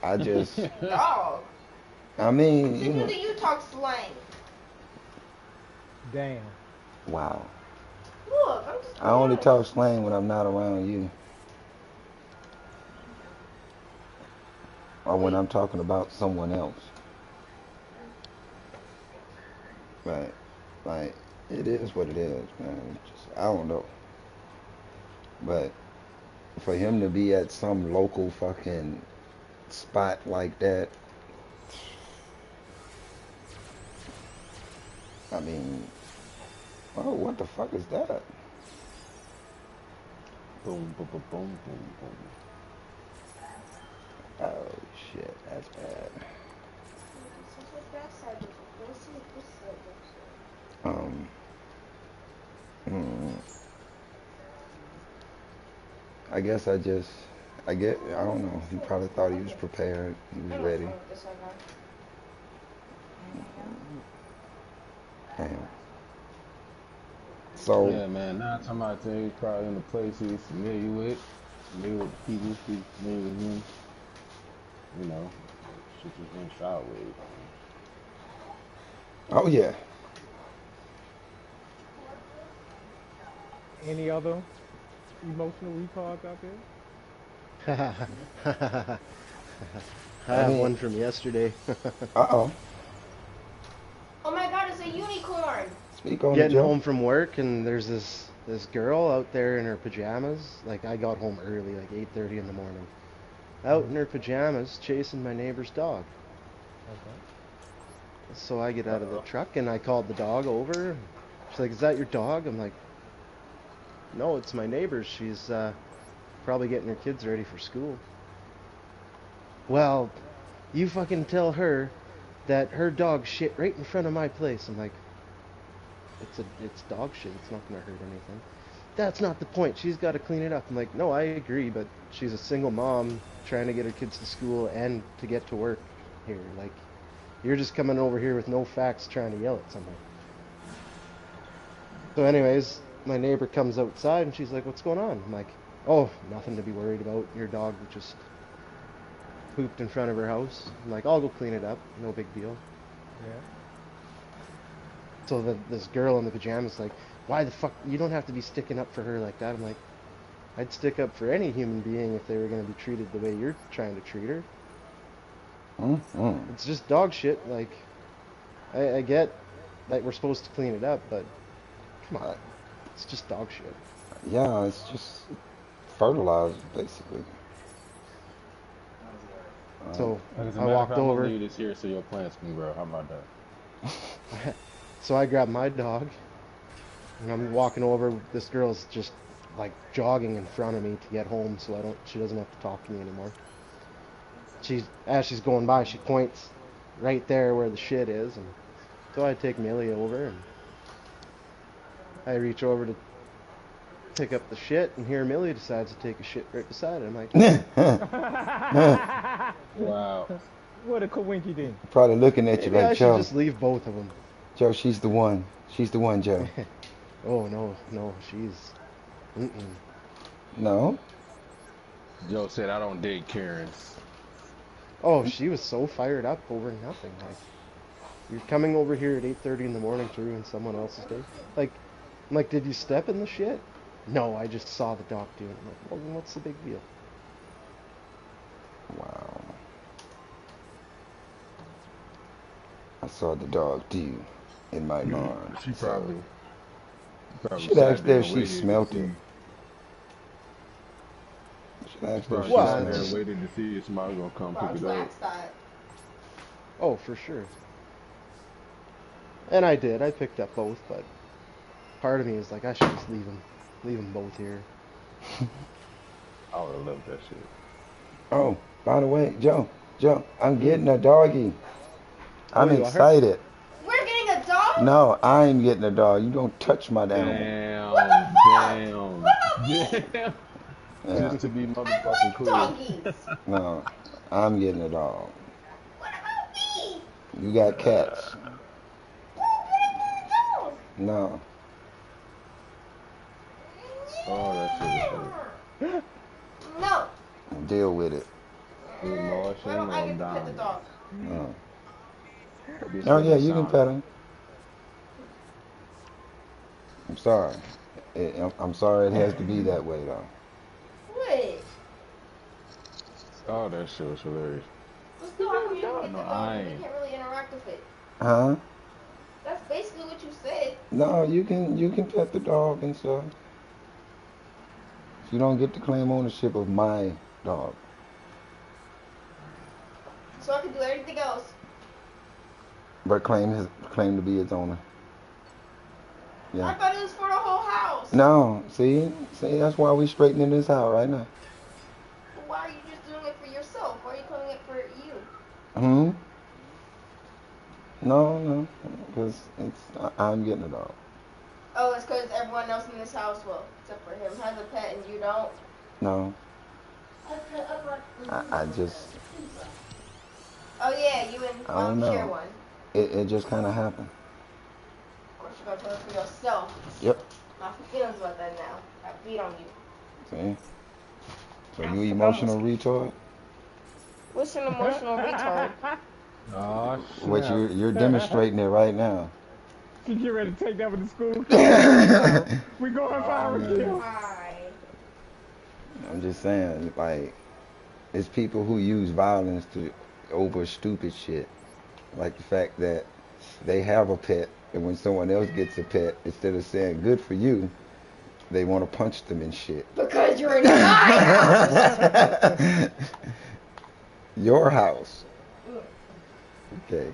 I just, Dog. I mean, Since when do you talk slang? Damn. wow. Look, I'm just I being only honest. talk slang when I'm not around you, or when Wait. I'm talking about someone else. Right? Like, it is what it is, man. Just, I don't know. But for him to be at some local fucking spot like that, I mean, oh, what the fuck is that? Boom, boom, boom, boom, boom, boom. Oh shit, that's bad. Um, mm, I guess I don't know. He probably thought he was prepared. He was I'm not ready. fun with this one now. Damn. So, Yeah, man. 9 times out of 10, he's probably in the place he's familiar with the people, he's familiar with him. You know, shit just went sideways. oh yeah. Any other emotional retards out there? I I have mean, one from yesterday. uh-oh. Oh my god, it's a unicorn! Speak on it, Getting Joe. home from work, and there's this this girl out there in her pajamas. Like I got home early, like 8:30 in the morning. Out in her pajamas, chasing my neighbor's dog. Okay. So I get out of the Uh-oh. truck and I called the dog over. She's like, "Is that your dog?" I'm like, "No, it's my neighbor's. She's probably getting her kids ready for school." Well, you fucking tell her that her dog shit right in front of my place. I'm like, it's dog shit. It's not gonna hurt anything. That's not the point. She's got to clean it up. I'm like, no, I agree, but she's a single mom trying to get her kids to school and to get to work here. Like, you're just coming over here with no facts trying to yell at somebody. So anyways, my neighbor comes outside and she's like, "What's going on?" I'm like, "Oh, nothing to be worried about. Your dog just pooped in front of her house." I'm like, "I'll go clean it up. No big deal." Yeah. So this girl in the pajamas like, "Why the fuck? You don't have to be sticking up for her like that." I'm like, "I'd stick up for any human being if they were going to be treated the way you're trying to treat her. Mm-mm. It's just dog shit. Like, I get that we're supposed to clean it up, but come on, it's just dog shit." Yeah, it's just fertilizer, basically. So Like, as a I matter of walked fact, I'm gonna over. leave this here so your plants can grow. How about that? So I grabbed my dog and I'm walking over. This girl's just like jogging in front of me to get home, so she doesn't have to talk to me anymore. As she's going by, she points right there where the shit is, and so I take Millie over and I reach over to pick up the shit, and here Millie decides to take a shit right beside it. I'm like, Wow. What a coinky then. Probably looking at you maybe like, I should Joe, just leave both of them. Joe, she's the one. She's the one, Joe. Oh no, no, she's. Mm-mm. No? Joe said, I don't date Karens. Oh, she was so fired up over nothing. Like, you're coming over here at 8:30 in the morning to ruin someone else's day. Like, I'm like, did you step in the shit? No, I just saw the dog do it. I'm like, well, then what's the big deal? Wow. I saw the dog do in my lawn. She So probably should sat ask her there if and she waited to smelt it. see. Should She ask her if probably she sat Well, there and smelt just it. waited to see if somebody was gonna come pick Probably it up. waxed that. oh, for sure. And I did. I picked up both, but part of me is like, I should just leave them both here. I would have loved that shit. Oh, by the way, Joe, I'm getting a doggy. Oh, I'm you are? excited. We're getting a dog? No, I'm getting a dog. You don't touch my animal. What the Damn, fuck? damn, What about me? damn. Yeah, Just to be I motherfucking like clear. doggies. no, I'm getting a dog. What about me? You got cats. Well, what about a dog? No, Oh, that shit was funny. No. deal with it. Is it Why Martian don't I or get to pet the Diamond? dog? No. This Oh is yeah, a you can sound. pet him. I'm sorry. I'm sorry it has to be that way though. What? Oh, that shit was hilarious. But still, how come you don't No, get the I dog and ain't. you can't really interact with it? Huh? That's basically what you said. No, you can pet the dog and stuff. You don't get to claim ownership of my dog. So I can do everything else. But claim to be its owner. I Yeah. thought it was for the whole house. No, see, that's why we straightening this out right now. But why are you just doing it for yourself? Why are you claiming it for you? Hmm? No, because I'm getting a dog. Oh, it's because everyone else in this house, well, except for him, has a pet and you don't. No, I just, Oh yeah, you and I mom don't share know. one. It just kind of happened. Of course, you're gonna tell it for yourself. Yep. My feelings about that now. I beat on you. See? So you emotional retard? What's an emotional retard? Oh What snap! you're demonstrating it right now. She get ready to take that one to school. We going viral. We going Oh viral, man. Kim. Why? I'm just saying, like, it's people who use violence to over stupid shit. Like the fact that they have a pet, and when someone else gets a pet, instead of saying good for you, They want to punch them and shit. Because you're in my house. Your house. Mm. Okay.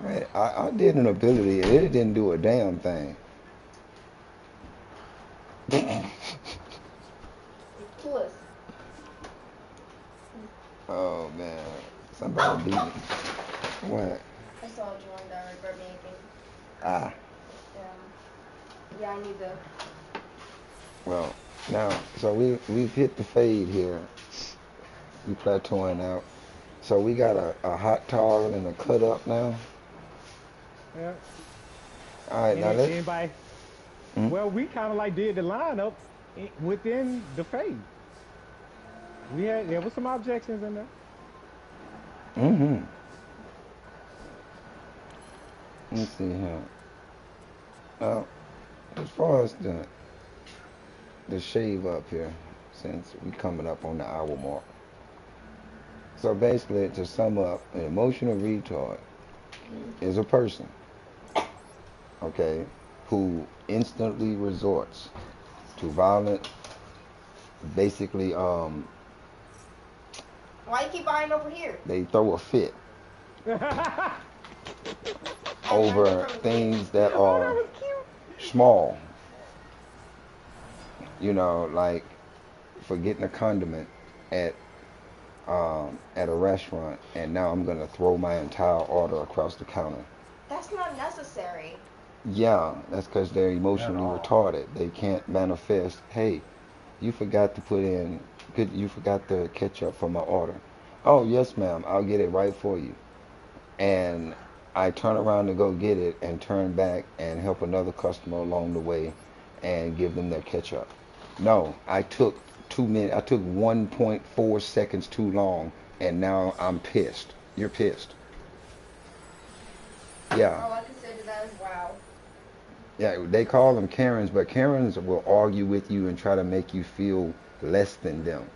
Right. I did an ability and it didn't do a damn thing. Plus, Oh man. Somebody beat me. What? I saw a drawing that I regret making. Ah. Yeah, I need to. Well, now, so we've hit the fade here. We plateauing out. So we got a hot toggle and a cut up now. Yeah. All right, now let's. Anybody? Mm, Well, we kind of like did the lineup within the fade. There was some objections in there. mm-hmm. Let's see here. Now, as far as the shave up here, since we coming up on the hour mark. So basically, to sum up, an emotional retard is a person, okay, who instantly resorts to violent, basically, Why you keep eyeing over here? they throw a fit Oh, I learned it over from a kid. things that that are was cute. small, like forgetting a condiment at at a restaurant, and now I'm gonna throw my entire order across the counter. That's not necessary. Yeah, that's because they're At emotionally all. retarded. They can't manifest. Hey, you forgot to put in. You forgot the ketchup for my order. Oh yes, ma'am. I'll get it right for you. And I turn around to go get it and turn back and help another customer along the way and give them their ketchup. No, I took 2 minutes. I took 1.4 seconds too long, and now I'm pissed. You're pissed. Yeah, All I can say to that is wow. yeah. They call them Karens, but Karens will argue with you and try to make you feel less than them.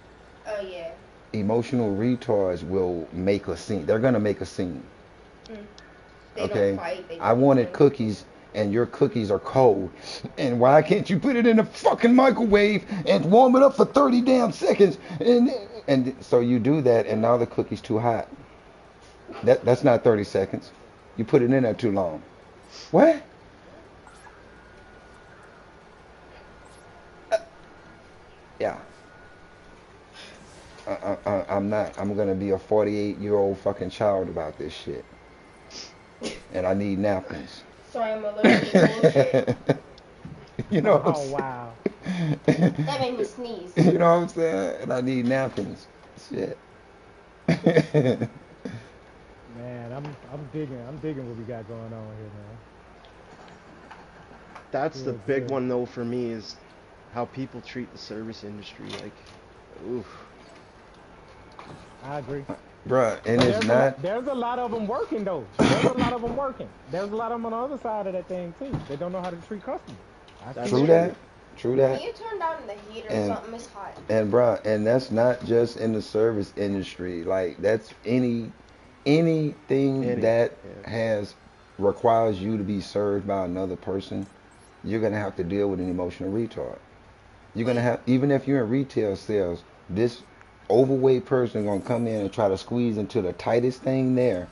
Oh yeah. Emotional retards will make a scene. They're gonna make a scene. Mm. They don't Okay, fight. They I just wanted complain. cookies and your cookies are cold. And why can't you put it in the fucking microwave and warm it up for 30 damn seconds? And so you do that and now the cookie's too hot. That's not 30 seconds. You put it in there too long. What? Yeah. I'm not. I'm gonna be a 48-year-old fucking child about this shit. And I need napkins. Sorry, I'm allergic to bullshit. You know what I'm Oh wow. saying? That made me sneeze. You know what I'm saying? And I need napkins. Shit. Man, I'm digging. I'm digging what we got going on here, man. That's the Good, big good. one though for me is how people treat the service industry. Like, oof. I agree. Bruh, and But it's not there's a lot of them working though. There's a lot of them working. There's a lot of them on the other side of that thing too. They don't know how to treat customers. I see That's true that too. true. that. True Can that. you turn down the heat or And something? It's hot. bruh, and that's not just in the service industry. Like that's anything Any. that Yeah. has requires you to be served by another person, you're gonna have to deal with an emotional retard. You're gonna Wait, have, even if you're in retail sales, this overweight person gonna come in and try to squeeze into the tightest thing there,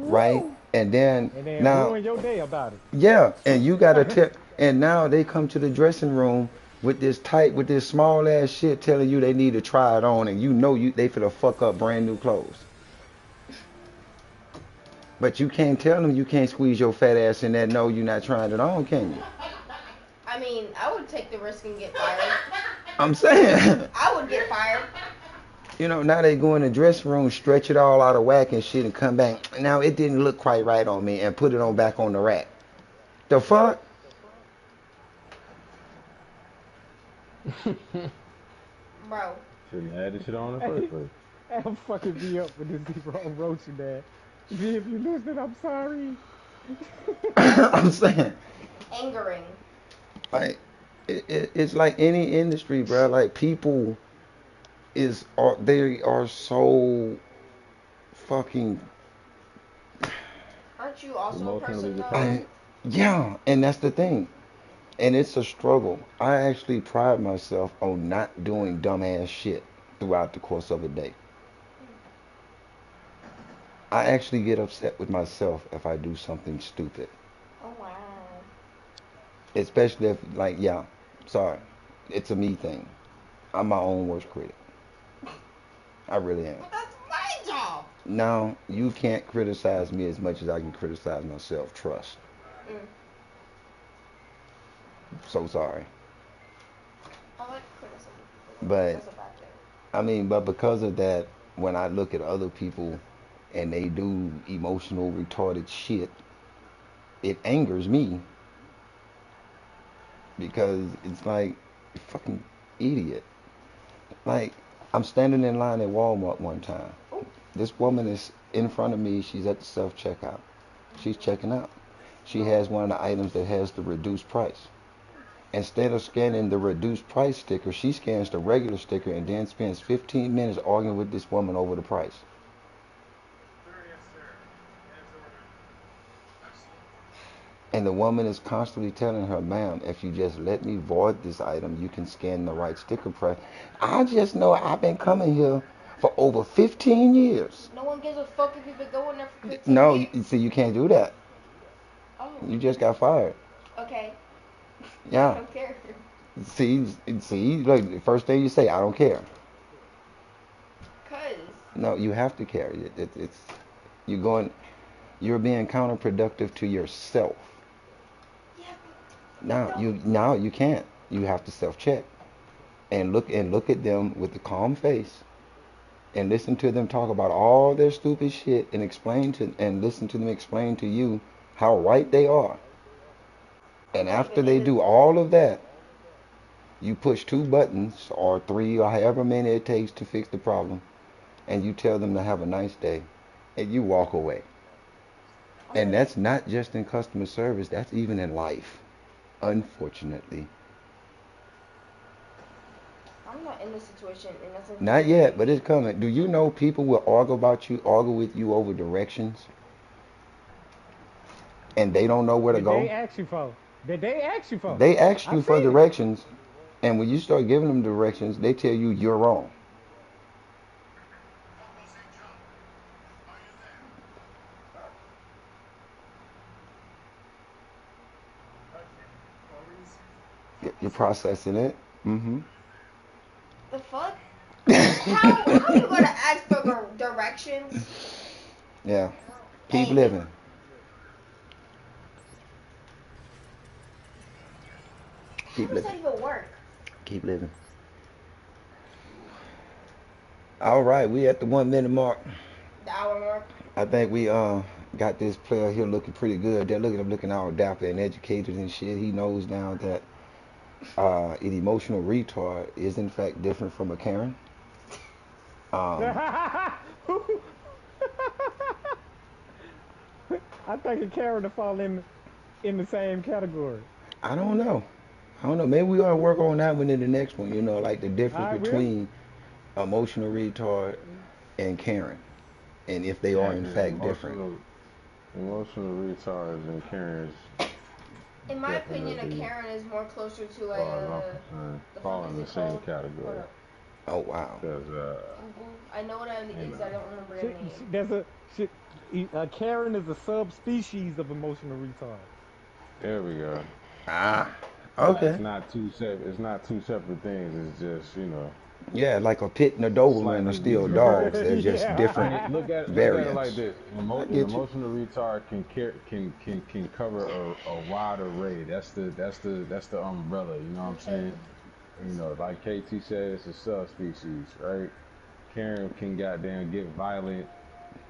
right? Woo! And then And then now, ruin your day about it. yeah, and you gotta tell, and now they come to the dressing room with this small ass shit, telling you they need to try it on, and they finna fuck up brand new clothes. But you can't tell them you can't squeeze your fat ass in that. No, you're not trying it on, can you? I mean, I would take the risk and get fired. I'm saying. I would get fired. Now they go in the dressing room, stretch it all out of whack and shit, and come back. Now it didn't look quite right on me, and put it on back on the rack. The fuck? Bro. Shouldn't have had this shit on in the Hey, first place. I'm fucking me up with this roaching that. See if you listen, I'm sorry. That's I'm saying, angering. like, it's like any industry, bro. Like people they are so fucking. Aren't you also a Emotionally person though? I, retarded. Yeah, and that's the thing. And it's a struggle. I actually pride myself on not doing dumbass shit throughout the course of a day. I actually get upset with myself if I do something stupid. Oh wow. Especially if, like, yeah, sorry. It's a me thing. I'm my own worst critic. I really am. But that's my job. Now, you can't criticize me as much as I can criticize myself. Trust. Mm. So sorry. I like criticizing people though. But, That's a bad thing. I mean, but because of that, when I look at other people and they do emotional, retarded shit, it angers me because it's like, you fucking idiot. Like, I'm standing in line at Walmart one time. Oh. This woman is in front of me. She's at the self checkout. She's checking out. She No. has one of the items that has the reduced price. Instead of scanning the reduced price sticker, she scans the regular sticker and then spends 15 minutes arguing with this woman over the price. And the woman is constantly telling her, ma'am, if you just let me void this item, you can scan the right sticker price. I just know I've been coming here for over 15 years. No one gives a fuck if you've been going there for 15 No, years. see, you can't do that. Oh. You just got fired. Okay. I Yeah. don't care. See, like the first thing you say, I don't care. Cause. No, you have to carry it. It's you're going, you're being counterproductive to yourself. Yeah, but Now don't. you can't. You have to self-check and look at them with a calm face and listen to them talk about all their stupid shit and explain to and listen to them explain to you how right they are. I'm And not after even in they this. do all of that, you push two buttons or three or however many it takes to fix the problem, and you tell them to have a nice day, and you walk away. I'm And not. that's not just in customer service, that's even in life, unfortunately. I'm not in this situation, and that's Not infuriating yet, me. but it's coming. Do you know people will argue with you over directions, and they don't know where to That they go? ask you for. That they ask you for. They ask I've you for seen it. directions, and when you start giving them directions, they tell you you're wrong. You're processing it. Mm-hmm. The fuck? How you gonna ask for directions? Yeah. Keep Hey, living. how Keep does living. that even work? Keep living. All right, we at the 1 minute mark. The hour mark. I think we got this player here looking pretty good. Look at him looking all dapper and educated and shit. He knows now that an emotional retard is in fact different from a Karen. Um, I think a Karen to fall in the same category. I don't know. I don't know. Maybe we ought to work on that one in the next one. You know, like the difference I will. between emotional retard and Karen, and if they are Yeah, in because fact different. emotional retards and Karens In my opinion, a definitely, Karen is more closer to as a far as I'm concerned, the fuck fall is in the it same called? Hold category. up. Oh wow. Because, Google. I know what it you is. I know, don't remember the name. There's a Karen is a subspecies of emotional retard. there we go. Ah. It's Okay. not two separate. It's not two separate things. It's just Yeah, like a pit and a Doberman are slightly still weaker dogs. They're versions. just I Yeah. different mean, look at it like variants. this: I an get you. emotional retard can cover a wide array. That's the umbrella. You know what I'm Okay. saying? You know, like KT said, it's a subspecies, right? Karen can goddamn get violent,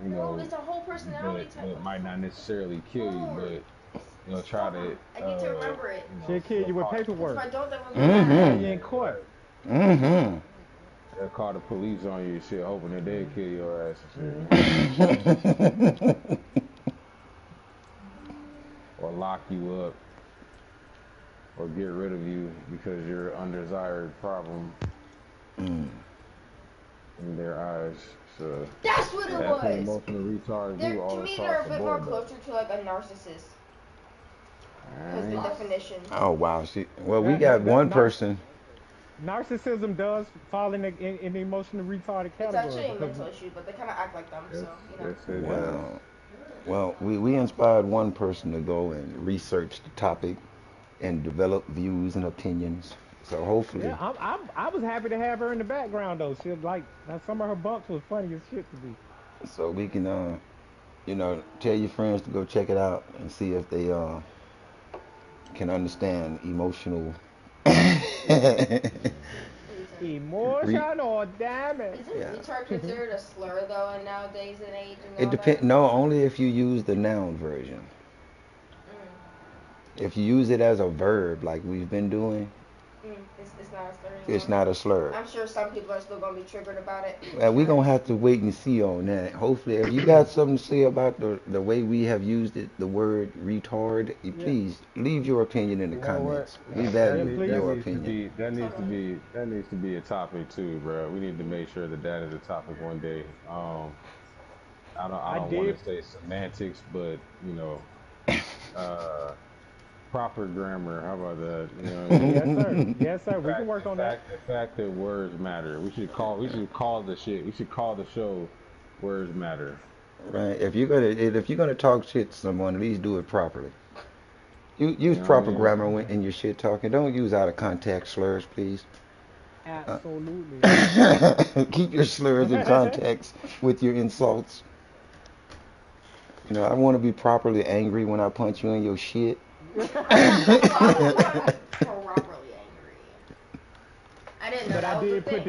you No, know, it's a whole personality type. but What the might not fuck? necessarily kill you, Lord. but they'll try Stop. to, I need to remember it. She'll kill they'll you with call the Because if paperwork I don't, that will be while bad. Mm-hmm. you're in court. right. Mm-hmm. They'll call the police on you and shit, hoping that they Mm-hmm. kill your ass and shit, you know, Mm-hmm. or lock you up, or get rid of you because you're an undesired problem Mm. in their eyes. So That's what it that's what was. emotional retards They're do all to me across they're a the bit more board, though. closer to like a narcissist. Because the definition. Oh wow. See, well, we That, got that, that one nar- person. narcissism does fall in the emotional retarded It's category actually a because mental issue, but they kind of act like them, Yes, so, you know. yes, it does. Well, we inspired one person to go and research the topic and develop views and opinions. So yeah, hopefully, I was happy to have her in the background though. She like now some of her bumps was funny as shit to me. so we can tell your friends to go check it out and see if they can understand emotional. What are you saying? re- Emotional damage. Isn't yeah. retard considered a slur, though, in nowadays and age and It all that? depend. No, only if you use the noun version. Mm. If you use it as a verb, like we've been doing, It's not a slur it's anymore. not a slur. I'm sure some people are still going to be triggered about it. We're gonna have to wait and see on that. Hopefully, if you got something to say about the way we have used it, the word retard, Yeah, please leave your opinion in the You know what? comments. We yeah, value please. your opinion. Hold on. That needs to be a topic too, bro. We need to make sure that that is a topic one day. I I don't want did. to say semantics, but uh, proper grammar. How about that? You know what I mean? Yes, sir. Yes, sir. We can work The on that. fact, the fact that words matter. We should call the shit. We should call the show "Words Matter." Right? If you're gonna talk shit to someone, at least do it properly. You Use know what I proper mean? grammar in your shit talking. Don't use out of context slurs, please. Absolutely. Keep your slurs in context with your insults. I want to be properly angry when I punch you in your shit. Why would you want to be properly angry? I didn't know But I that was a did put thing.